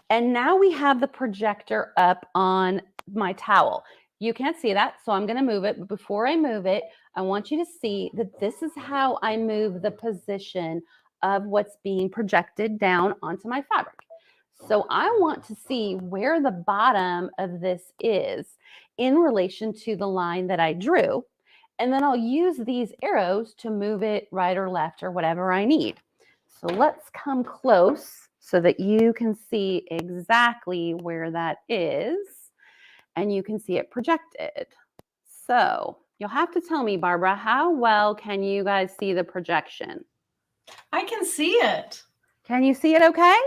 And now we have the projector up on my towel. You can't see that, so I'm going to move it. But before I move it, I want you to see that this is how I move the position of what's being projected down onto my fabric. So I want to see where the bottom of this is in relation to the line that I drew. And then I'll use these arrows to move it right or left or whatever I need. So let's come close so that you can see exactly where that is and you can see it projected. So you'll have to tell me, Barbara, how well can you guys see the projection? I can see it. Can you see it okay?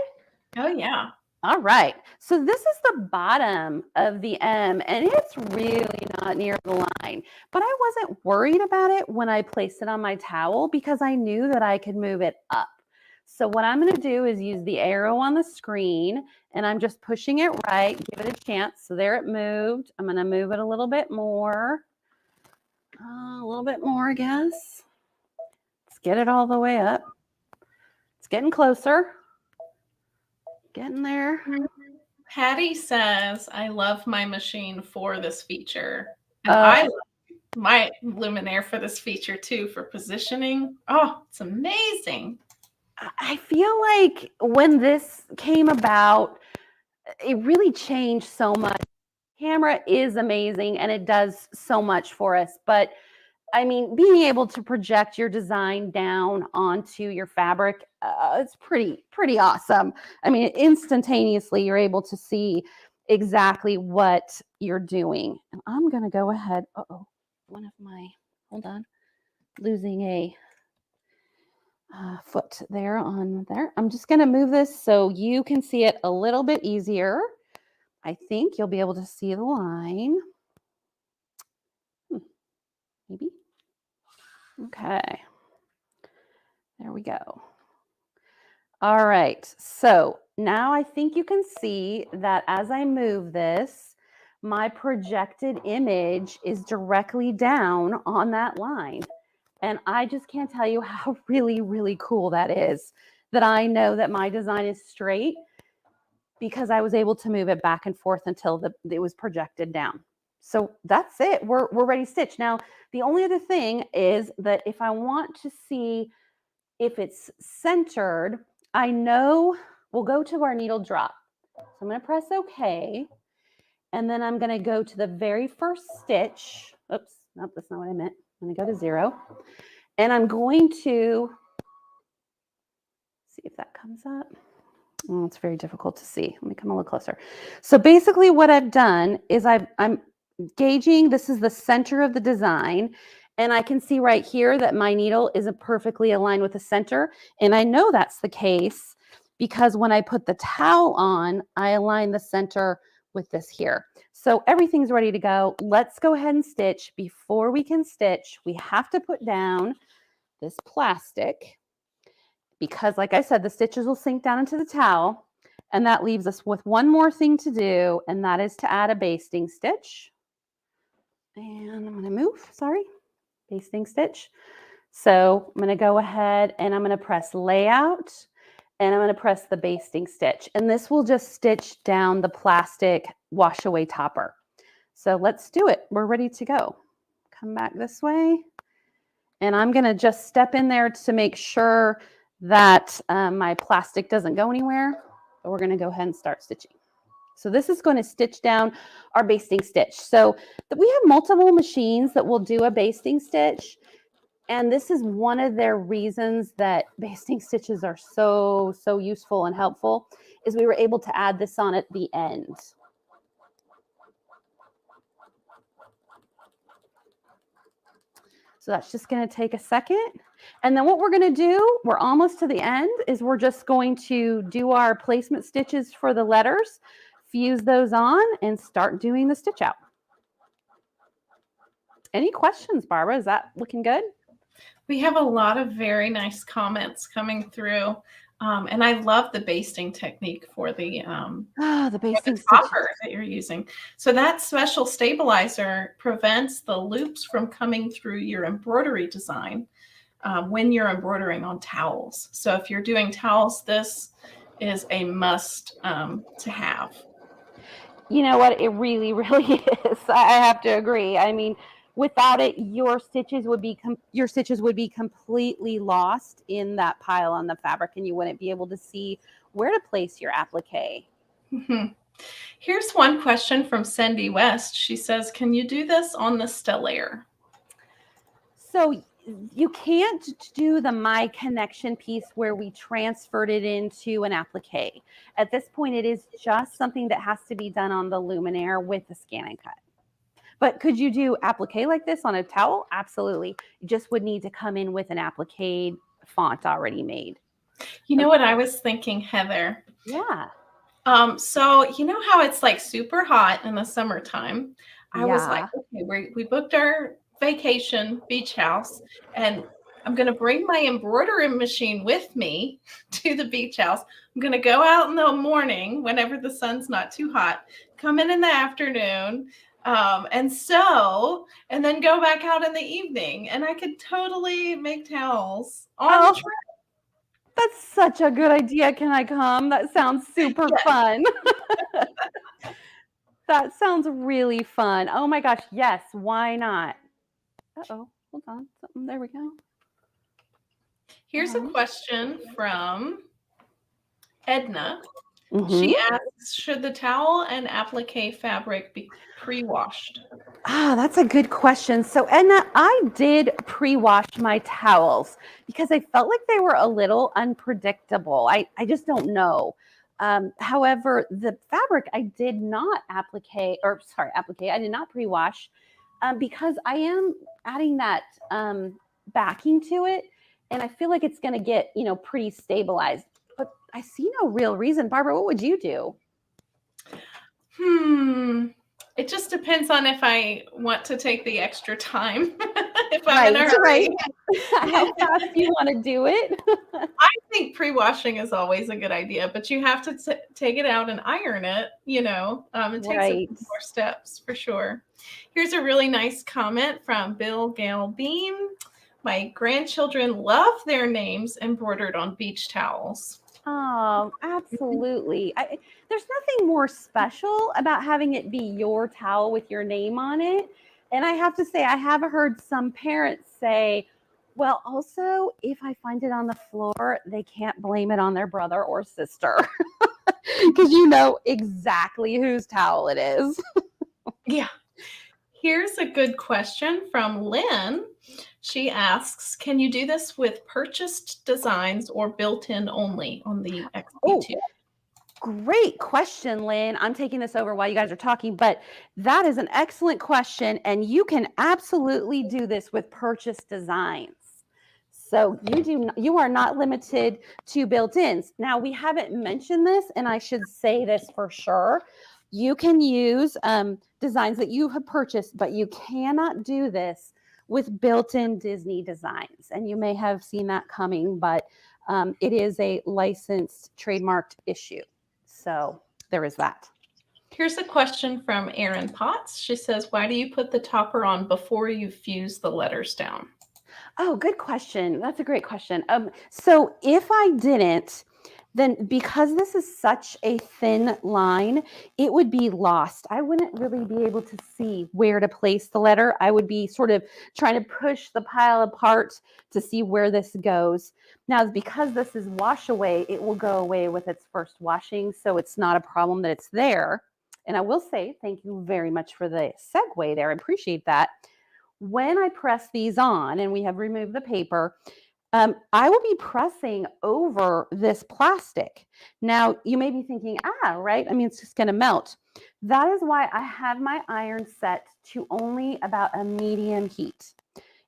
Oh, yeah. All right. So this is the bottom of the M, and it's really not near the line. But I wasn't worried about it when I placed it on my towel because I knew that I could move it up. So what I'm going to do is use the arrow on the screen, and I'm just pushing it right, give it a chance. So there it moved. I'm going to move it a little bit more. I guess. Let's get it all the way up. It's getting closer. Getting there. Patty says, I love my machine for this feature. And I love my Luminaire for this feature too, for positioning. Oh, it's amazing. I feel like when this came about, it really changed so much. Camera is amazing and it does so much for us. But I mean, being able to project your design down onto your fabric, it's pretty awesome. I mean, instantaneously, you're able to see exactly what you're doing. And I'm going to go ahead. Hold on, losing a foot there on there. I'm just going to move this so you can see it a little bit easier. I think you'll be able to see the line. Maybe. Okay. There we go. All right. So now I think you can see that as I move this, my projected image is directly down on that line. And I just can't tell you how really, really cool that is, that I know that my design is straight because I was able to move it back and forth until it was projected down. So that's it. We're ready to stitch. Now, the only other thing is that if I want to see if it's centered, I know we'll go to our needle drop. So I'm going to press OK. And then I'm going to go to the very first stitch. Oops, nope, that's not what I meant. I'm going to go to 0. And I'm going to see if that comes up. Oh, it's very difficult to see. Let me come a little closer. So basically what I've done is I'm gauging, this is the center of the design. And I can see right here that my needle isn't perfectly aligned with the center. And I know that's the case because when I put the towel on, I align the center with this here. So everything's ready to go. Let's go ahead and stitch. Before we can stitch, we have to put down this plastic because, like I said, the stitches will sink down into the towel. And that leaves us with one more thing to do, and that is to add a basting stitch. And I'm going to move, basting stitch. So I'm going to go ahead and I'm going to press layout. and I'm going to press the basting stitch, and this will just stitch down the plastic wash away topper. So let's do it. We're ready to go. Come back this way. And I'm going to just step in there to make sure that my plastic doesn't go anywhere. But we're going to go ahead and start stitching. So this is going to stitch down our basting stitch. So we have multiple machines that will do a basting stitch. And this is one of their reasons that basting stitches are so useful and helpful, is we were able to add this on at the end. So that's just going to take a second. And then what we're going to do, we're almost to the end, is we're just going to do our placement stitches for the letters, fuse those on, and start doing the stitch out. Any questions, Barbara? Is that looking good? We have a lot of very nice comments coming through. And I love the basting technique for the basting topper that you're using. So that special stabilizer prevents the loops from coming through your embroidery design when you're embroidering on towels. So if you're doing towels, this is a must to have. You know what? It really is. I have to agree. I mean, without it, your stitches would be completely lost in that pile on the fabric, and you wouldn't be able to see where to place your applique. Mm-hmm. Here's one question from Cindy West. She says, can you do this on the stellaire? So you can't do the My Connection piece where we transferred it into an applique. At this point, it is just something that has to be done on the Luminaire with the ScanNCut. But could you do applique like this on a towel? Absolutely. You just would need to come in with an applique font already made. You know what I was thinking, Heather? Yeah. So you know how it's like super hot in the summertime? I was like, okay, we booked our vacation beach house, and I'm going to bring my embroidery machine with me to the beach house. I'm going to go out in the morning whenever the sun's not too hot, come in the afternoon, and sew, and then go back out in the evening. And I could totally make towels on the trip. That's such a good idea. Can I come? That sounds super fun. That sounds really fun. Oh my gosh. Yes. Why not? Uh-oh. Hold on. There we go. Here's a question from Edna. Mm-hmm. She asks, should the towel and applique fabric be pre-washed? That's a good question. So Edna, I did pre-wash my towels because I felt like they were a little unpredictable. I just don't know. However, the fabric I did not applique. I did not pre-wash because I am adding that backing to it, and I feel like it's going to get, pretty stabilized. But I see no real reason. Barbara, what would you do? It just depends on if I want to take the extra time. If I'm in a hurry. How fast you want to do it? I think pre-washing is always a good idea, but you have to take it out and iron it, it takes a few more steps for sure. Here's a really nice comment from Bill Gale Beam. My grandchildren love their names embroidered on beach towels. Oh, absolutely. There's nothing more special about having it be your towel with your name on it. And I have to say, I have heard some parents say, well, also, if I find it on the floor, they can't blame it on their brother or sister because you know exactly whose towel it is. Yeah. Here's a good question from Lynn. She asks, can you do this with purchased designs or built-in only on the XP2? Great question, Lynn. I'm taking this over while you guys are talking, but that is an excellent question, and you can absolutely do this with purchased designs. So you are not limited to built-ins. Now, we haven't mentioned this, and I should say this for sure. You can use designs that you have purchased, but you cannot do this with built-in Disney designs. And you may have seen that coming, but it is a licensed trademarked issue. So there is that. Here's a question from Erin Potts. She says, why do you put the topper on before you fuse the letters down? Oh, good question. That's a great question. So if I didn't, then because this is such a thin line, it would be lost. I wouldn't really be able to see where to place the letter. I would be sort of trying to push the pile apart to see where this goes. Now, because this is wash away, it will go away with its first washing, so it's not a problem that it's there. And I will say thank you very much for the segue there. I appreciate that. When I press these on and we have removed the paper, I will be pressing over this plastic. Now, you may be thinking, right? I mean, it's just going to melt. That is why I have my iron set to only about a medium heat.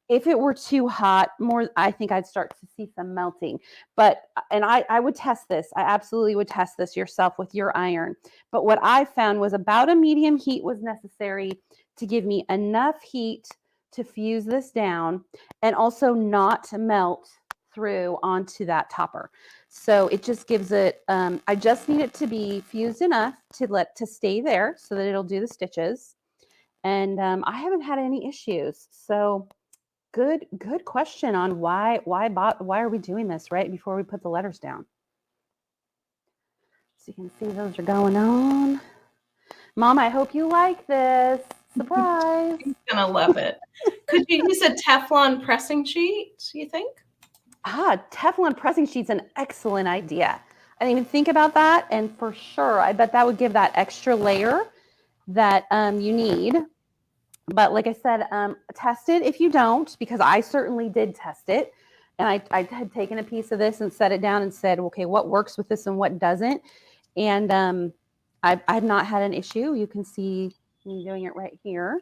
If it were too hot, I think I'd start to see some melting. But, and I would test this. I absolutely would test this yourself with your iron. But what I found was about a medium heat was necessary to give me enough heat to fuse this down and also not to melt through onto that topper. So it just gives it, I just need it to be fused enough to stay there so that it'll do the stitches. And I haven't had any issues. So good question on why are we doing this right before we put the letters down. So you can see those are going on. Mom, I hope you like this. Surprise. He's gonna love it. Could you use a Teflon pressing sheet, you think? Teflon pressing sheet's an excellent idea. I didn't even think about that. And for sure, I bet that would give that extra layer that you need. But like I said, test it if you don't, because I certainly did test it. And I had taken a piece of this and set it down and said, okay, what works with this and what doesn't? And I've not had an issue. You can see me doing it right here.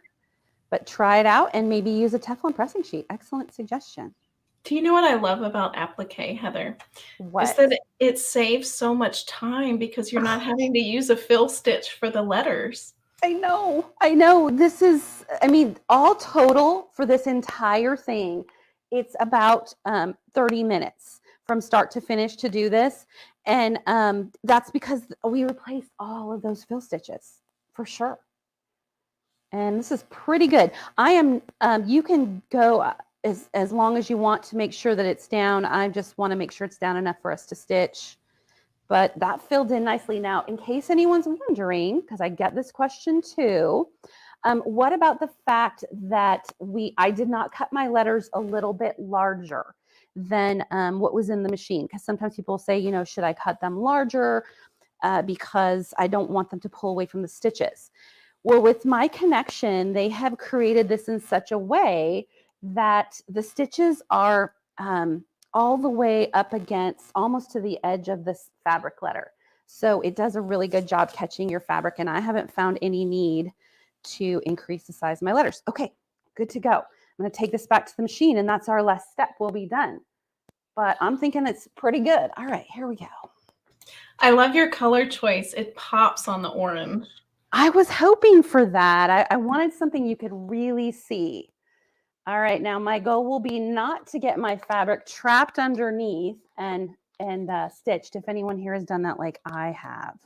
But try it out and maybe use a Teflon pressing sheet. Excellent suggestion. Do you know what I love about Applique, Heather? What? Is that it saves so much time because you're not having to use a fill stitch for the letters. I know. This is, I mean, all total for this entire thing, it's about 30 minutes from start to finish to do this. And that's because we replaced all of those fill stitches for sure. And this is pretty good. You can go as long as you want to make sure that it's down. I just want to make sure it's down enough for us to stitch. But that filled in nicely. Now, in case anyone's wondering, because I get this question too, what about the fact that I did not cut my letters a little bit larger than what was in the machine? Because sometimes people say, should I cut them larger because I don't want them to pull away from the stitches? Well, with my connection, they have created this in such a way that the stitches are all the way up against almost to the edge of this fabric letter. So it does a really good job catching your fabric, and I haven't found any need to increase the size of my letters. Okay, good to go. I'm going to take this back to the machine, and that's our last step. We'll be done. But I'm thinking it's pretty good. All right, here we go. I love your color choice. It pops on the orange. I was hoping for that. I wanted something you could really see. All right, now my goal will be not to get my fabric trapped underneath and stitched, if anyone here has done that like I have.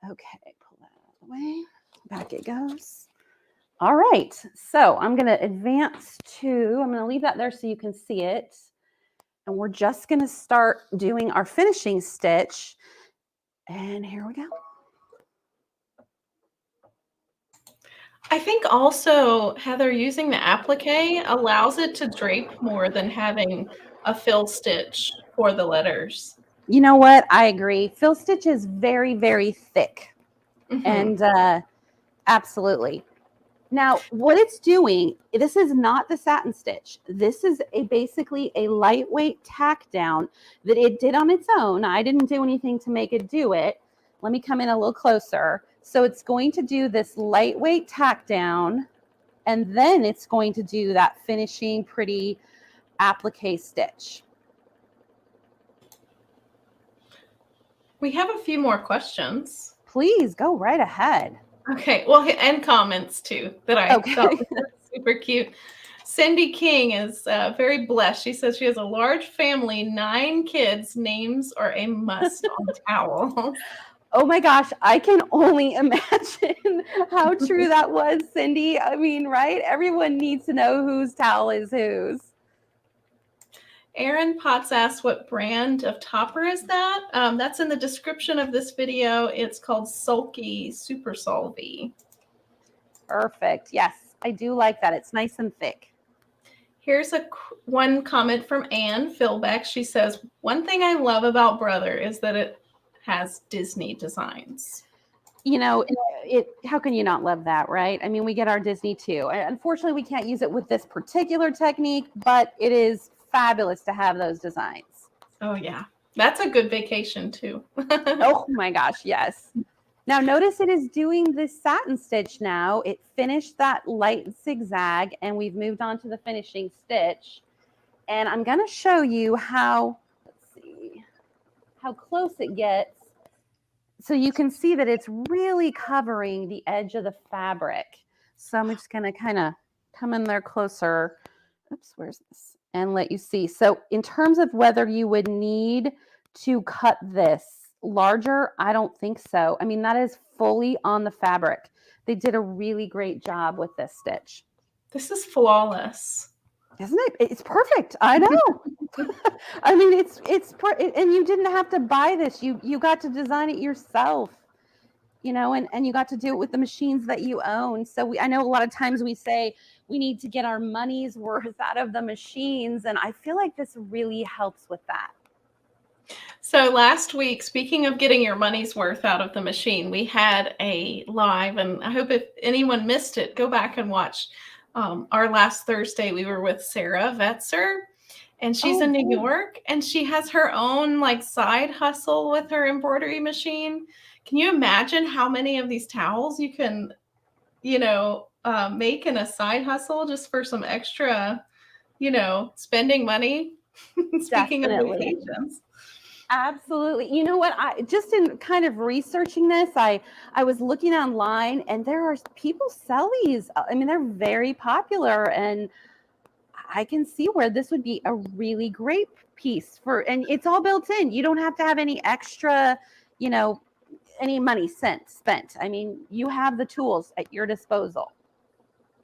Okay, pull that out of the way. Back it goes. All right, so I'm going to advance I'm going to leave that there so you can see it. And we're just going to start doing our finishing stitch. And here we go. I think also, Heather, using the applique allows it to drape more than having a fill stitch for the letters. You know what? I agree. Fill stitch is very, very thick. Mm-hmm. And absolutely. Now, what it's doing, this is not the satin stitch. This is basically a lightweight tack down that it did on its own. I didn't do anything to make it do it. Let me come in a little closer. So it's going to do this lightweight tack down, and then it's going to do that finishing pretty applique stitch. We have a few more questions. Please go right ahead. Okay, well, and comments too that I thought were super cute. Cindy King is very blessed. She says she has a large family, 9 kids. Names are a must on towels. Oh my gosh, I can only imagine how true that was, Cindy. I mean, right? Everyone needs to know whose towel is whose. Aaron Potts asked what brand of topper is that? That's in the description of this video. It's called Sulky Super Solvy. Perfect. Yes, I do like that. It's nice and thick. Here's one comment from Anne Philbeck. She says, one thing I love about Brother is that it has Disney designs. You know, how can you not love that, right? I mean, we get our Disney too. Unfortunately, we can't use it with this particular technique, but it is fabulous to have those designs. Oh, yeah. That's a good vacation too. Oh my gosh, yes. Now notice it is doing this satin stitch now. It finished that light zigzag and we've moved on to the finishing stitch. And I'm going to show you how, let's see, how close it gets. So you can see that it's really covering the edge of the fabric. So I'm just going to kind of come in there closer. Oops, where's this? And let you see. So in terms of whether you would need to cut this larger, I don't think so. I mean, that is fully on the fabric. They did a really great job with this stitch. This is flawless. Isn't it? It's perfect. I know. I mean, and you didn't have to buy this. You got to design it yourself, you know, and you got to do it with the machines that you own. So I know a lot of times we say we need to get our money's worth out of the machines. And I feel like this really helps with that. So last week, speaking of getting your money's worth out of the machine, we had a live, and I hope if anyone missed it, go back and watch. Our last Thursday, we were with Sarah Vetzer, and she's in New York, and she has her own like side hustle with her embroidery machine. Can you imagine how many of these towels you can, you know, make in a side hustle just for some extra, you know, spending money? Speaking of vacations. Absolutely. You know what? I just in kind of researching this, I was looking online and there are people sell these. I mean, they're very popular and I can see where this would be a really great piece and it's all built in. You don't have to have any extra, you know, any money spent. I mean, you have the tools at your disposal.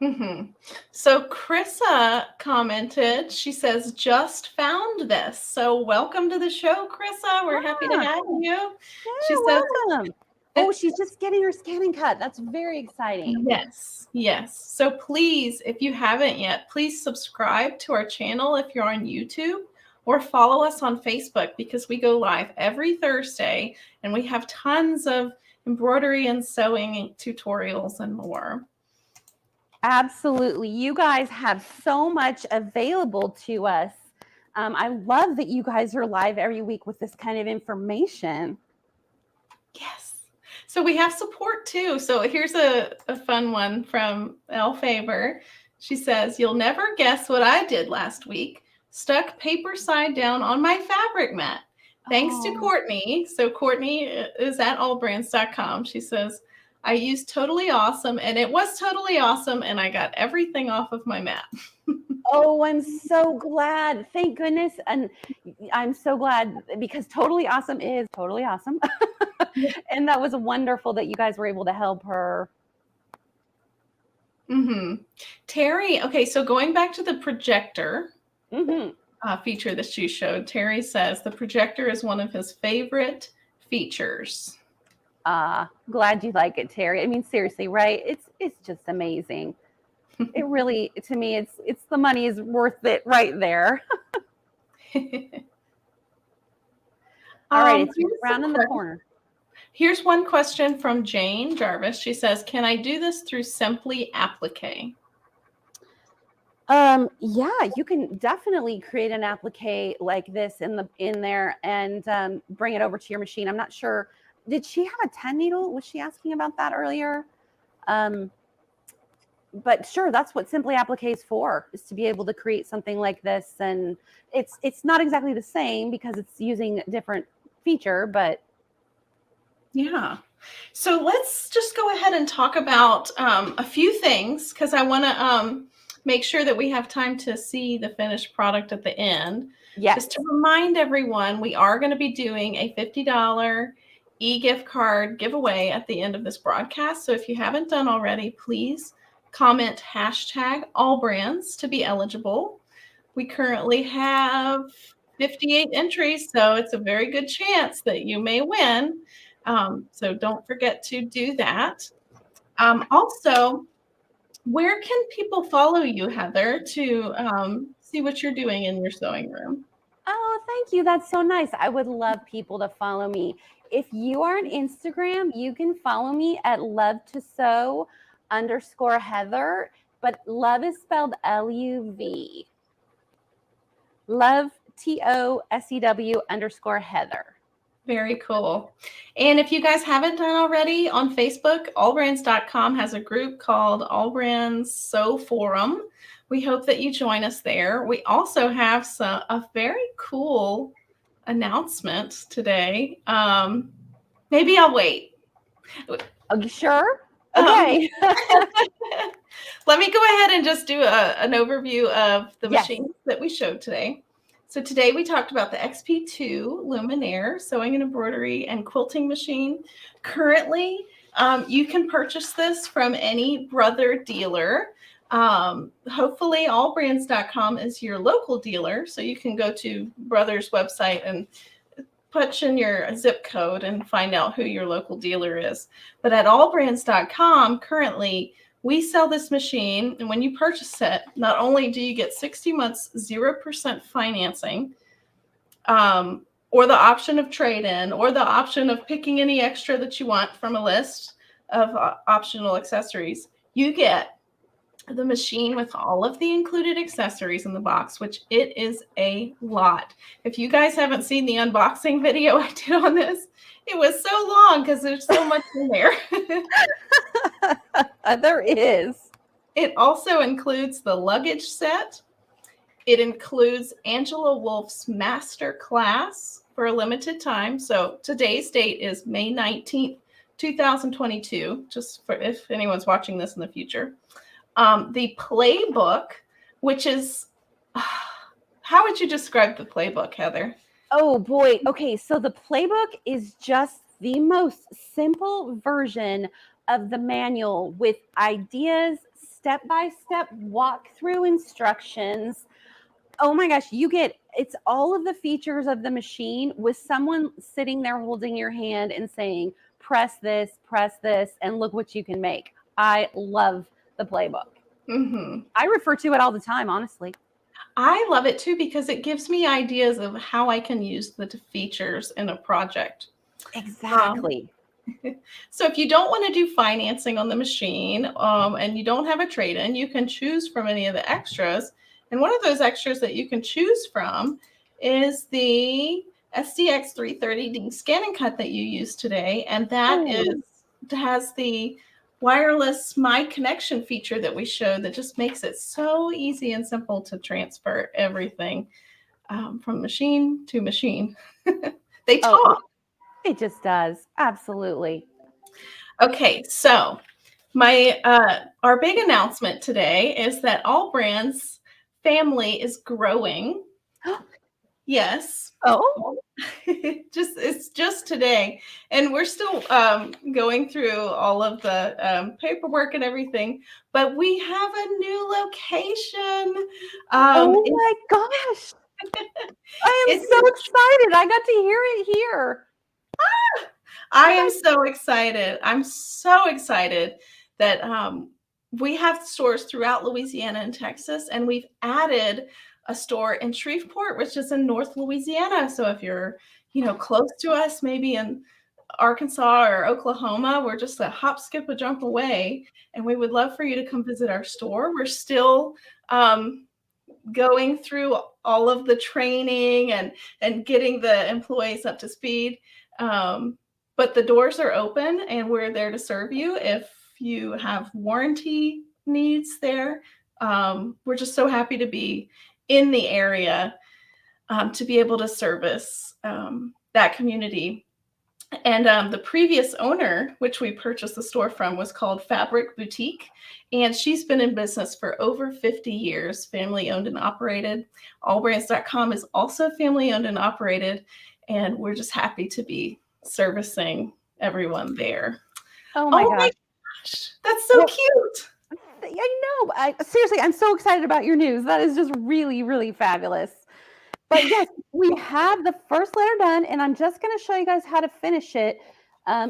Mm-hmm. So Chrissa commented, she says, just found this. So welcome to the show, Chrissa. We're happy to have you. Yeah, she says, welcome. Oh, she's just getting her ScanNCut. That's very exciting. Yes, yes. So please, if you haven't yet, please subscribe to our channel if you're on YouTube or follow us on Facebook because we go live every Thursday and we have tons of embroidery and sewing tutorials and more. Absolutely. You guys have so much available to us. I love that you guys are live every week with this kind of information. Yes. So we have support too. So here's a fun one from Elle Faber. She says, you'll never guess what I did last week. Stuck paper side down on my fabric mat. Thanks to Courtney. So Courtney is at allbrands.com. She says, I used Totally Awesome, and it was totally awesome, and I got everything off of my mat. Oh, I'm so glad. Thank goodness. And I'm so glad because Totally Awesome is totally awesome. And that was wonderful that you guys were able to help her. Mm-hmm. Terry, okay, so going back to the projector feature that you showed, Terry says the projector is one of his favorite features. Glad you like it, Terry. I mean, seriously, right? It's just amazing. It really, to me, it's the money is worth it right there. All right, it's around in the corner. Here's one question from Jane Jarvis. She says, can I do this through Simply Applique? Yeah, you can definitely create an applique like this in there and bring it over to your machine. I'm not sure. Did she have a 10 needle? Was she asking about that earlier? But sure, that's what Simply Applique is for, is to be able to create something like this. And it's not exactly the same because it's using a different feature, but yeah. So let's just go ahead and talk about a few things because I want to make sure that we have time to see the finished product at the end. yes. Just to remind everyone, we are going to be doing a $50 e-gift card giveaway at the end of this broadcast. So if you haven't done already, please comment #AllBrands to be eligible. We currently have 58 entries, so it's a very good chance that you may win. So don't forget to do that. Also, where can people follow you, Heather, to see what you're doing in your sewing room? Oh, thank you. That's so nice. I would love people to follow me. If you are on Instagram, you can follow me at love2sew_Heather, but love is spelled L-U-V. Love, TOSEW_Heather. Very cool. And if you guys haven't done already, on Facebook, allbrands.com has a group called AllBrands Sew Forum. We hope that you join us there. We also have a very cool announcement today. Maybe I'll wait. Are you sure? Okay. Let me go ahead and just do an overview of the Yes. machines that we showed today. So today we talked about the XP2 Luminaire sewing and embroidery and quilting machine. Currently, you can purchase this from any brother dealer. Hopefully allbrands.com is your local dealer, so you can go to Brother's website and punch in your zip code and find out who your local dealer is. But at allbrands.com, currently, we sell this machine, and when you purchase it, not only do you get 60 months 0% financing, or the option of trade-in, or the option of picking any extra that you want from a list of optional accessories, you get the machine with all of the included accessories in the box, which it is a lot. If you guys haven't seen the unboxing video I did on this, it was so long because there's so much in there. There is. It also includes the luggage set. It includes Angela Wolf's master class for a limited time. So today's date is May 19th, 2022, just for if anyone's watching this in the future. The playbook, which is, how would you describe the playbook, Heather? Oh boy. Okay, so the playbook is just the most simple version of the manual with ideas, step-by-step walkthrough instructions. Oh my gosh, it's all of the features of the machine with someone sitting there holding your hand and saying, press this, and look what you can make. I love the playbook. Mm-hmm. I refer to it all the time, honestly. I love it too because it gives me ideas of how I can use the features in a project. Exactly. So if you don't want to do financing on the machine and you don't have a trade-in, you can choose from any of the extras. And one of those extras that you can choose from is the SDX 330D ScanNCut that you used today. And that has the wireless My Connection feature that we showed that just makes it so easy and simple to transfer everything from machine to machine. They talk. It just does. Absolutely. Okay, so our big announcement today is that AllBrands family is growing. Yes. Oh. It's just today, and we're still going through all of the paperwork and everything. But we have a new location. Oh my gosh! I am so excited. I got to hear it here. I am so excited. I'm so excited that we have stores throughout Louisiana and Texas, and we've added a store in Shreveport, which is in North Louisiana. So if you're, close to us, maybe in Arkansas or Oklahoma, we're just a hop, skip, a jump away, and we would love for you to come visit our store. We're still going through all of the training and getting the employees up to speed. But the doors are open and we're there to serve you if you have warranty needs there. We're just so happy to be in the area to be able to service that community. And the previous owner, which we purchased the store from, was called Fabric Boutique. And she's been in business for over 50 years, family owned and operated. AllBrands.com is also family owned and operated. And we're just happy to be servicing everyone there. Oh my gosh. That's so cute. know. Seriously, I'm so excited about your news. That is just really, really fabulous. But yes, we have the first letter done, and I'm just going to show you guys how to finish it,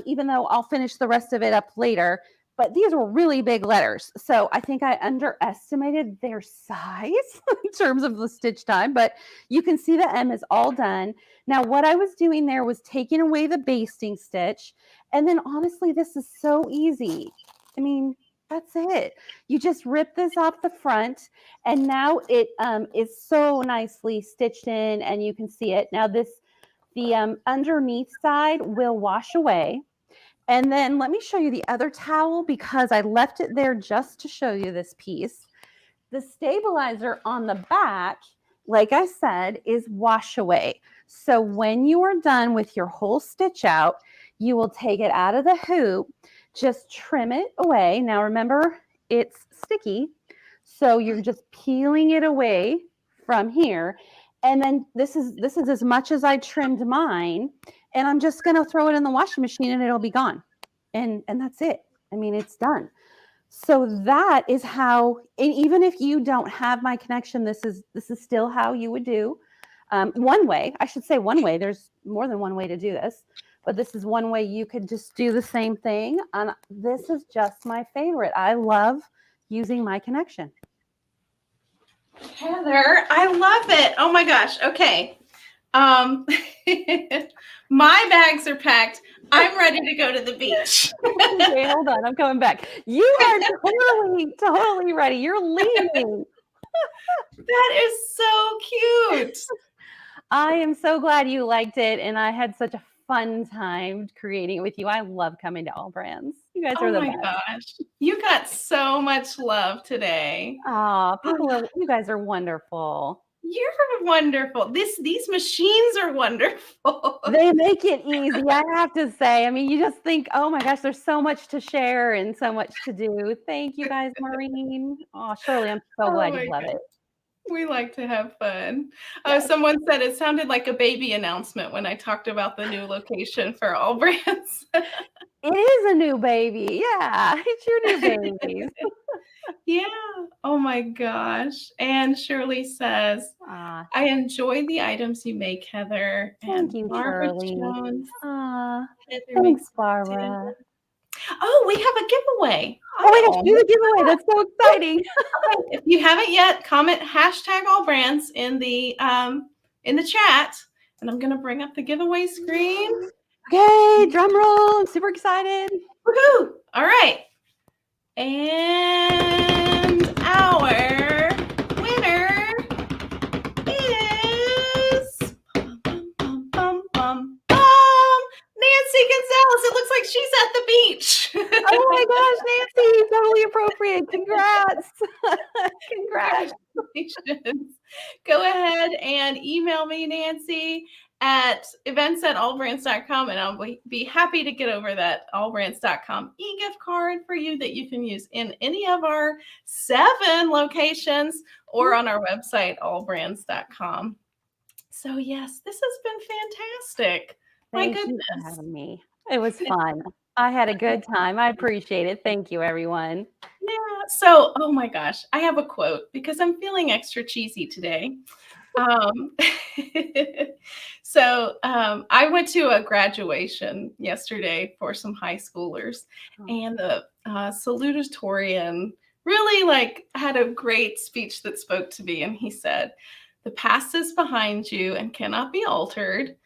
even though I'll finish the rest of it up later. But these were really big letters, so I think I underestimated their size in terms of the stitch time, but you can see the M is all done. Now, what I was doing there was taking away the basting stitch, and then honestly, this is so easy. I mean, that's it. You just rip this off the front, and now it is so nicely stitched in, and you can see it. Now the underneath side will wash away. And then let me show you the other towel because I left it there just to show you this piece. The stabilizer on the back, like I said, is wash away. So when you are done with your whole stitch out, you will take it out of the hoop, just trim it away. Now remember, it's sticky, so you're just peeling it away from here. And then this is as much as I trimmed mine, and I'm just going to throw it in the washing machine and it'll be gone. And that's it. I mean, it's done. So that is how, and even if you don't have my connection, this is still how you would do. One way, I should say one way. There's more than one way to do this, but this is one way you could just do the same thing. And this is just my favorite. I love using my connection. Heather, I love it. Oh my gosh. Okay. My bags are packed. I'm ready to go to the beach. Okay, hold on. I'm coming back. You are totally ready. You're leaving. That is so cute. I am so glad you liked it, and I had such a fun time creating it with you. I love coming to AllBrands. You guys are the best. Oh my gosh. You got so much love today. Oh, you guys are wonderful. You're wonderful. These machines are wonderful. They make it easy, I have to say. I mean, you just think, oh my gosh, there's so much to share and so much to do. Thank you guys, Maureen. Oh, Shirley, I'm so glad you love it. We like to have fun. Yes. Someone said it sounded like a baby announcement when I talked about the new location for AllBrands. It is a new baby. Yeah, it's your new baby. Yeah. Oh my gosh. And Shirley says, I enjoy the items you make, Heather. Thank you, Shirley. Thanks, Barbara. Oh, we have a giveaway. Oh my gosh, do the giveaway. That's so exciting. If you haven't yet, comment #AllBrands in the chat. And I'm gonna bring up the giveaway screen. Okay, drum roll. I'm super excited. Woohoo! All right. And our winner is Nancy Gonzalez. It looks like she's at the beach. Oh my gosh, Nancy, totally appropriate. Congrats. Congratulations. Go ahead and email me, Nancy, at events@allbrands.com, and I'll be happy to get over that allbrands.com e-gift card for you that you can use in any of our 7 locations or on our website, allbrands.com. So yes, this has been fantastic. My goodness. Thank you for having me. It was fun. I had a good time. I appreciate it. Thank you, everyone. Yeah. So, oh my gosh, I have a quote because I'm feeling extra cheesy today. I went to a graduation yesterday for some high schoolers, and the salutatorian really had a great speech that spoke to me. And he said, "The past is behind you and cannot be altered.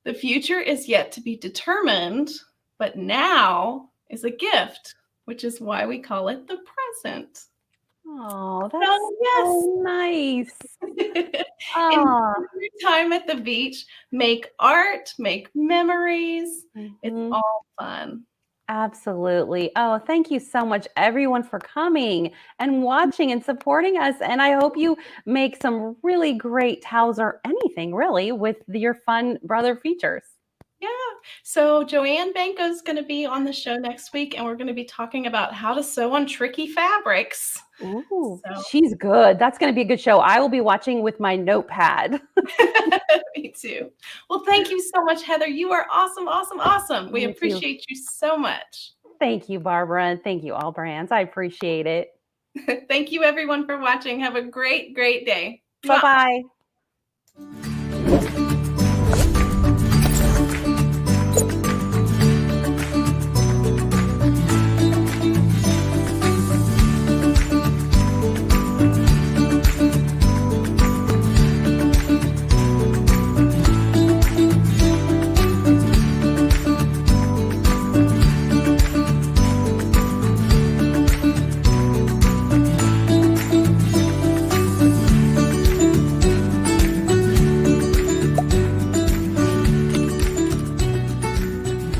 The future is yet to be determined, but now is a gift, which is why we call it the present." Oh, that's so nice. Enjoy your time at the beach. Make art, make memories. It's all fun. Absolutely. Oh, thank you so much, everyone, for coming and watching and supporting us. And I hope you make some really great towels or anything really with your fun brother features. Yeah. So Joanne Banco is going to be on the show next week, and we're going to be talking about how to sew on tricky fabrics. Ooh, she's good. That's going to be a good show. I will be watching with my notepad. Me too. Well, thank you so much, Heather. You are awesome, awesome, awesome. We appreciate you so much. Thank you, Barbara. And thank you, AllBrands. I appreciate it. Thank you everyone for watching. Have a great, great day. Bye-bye.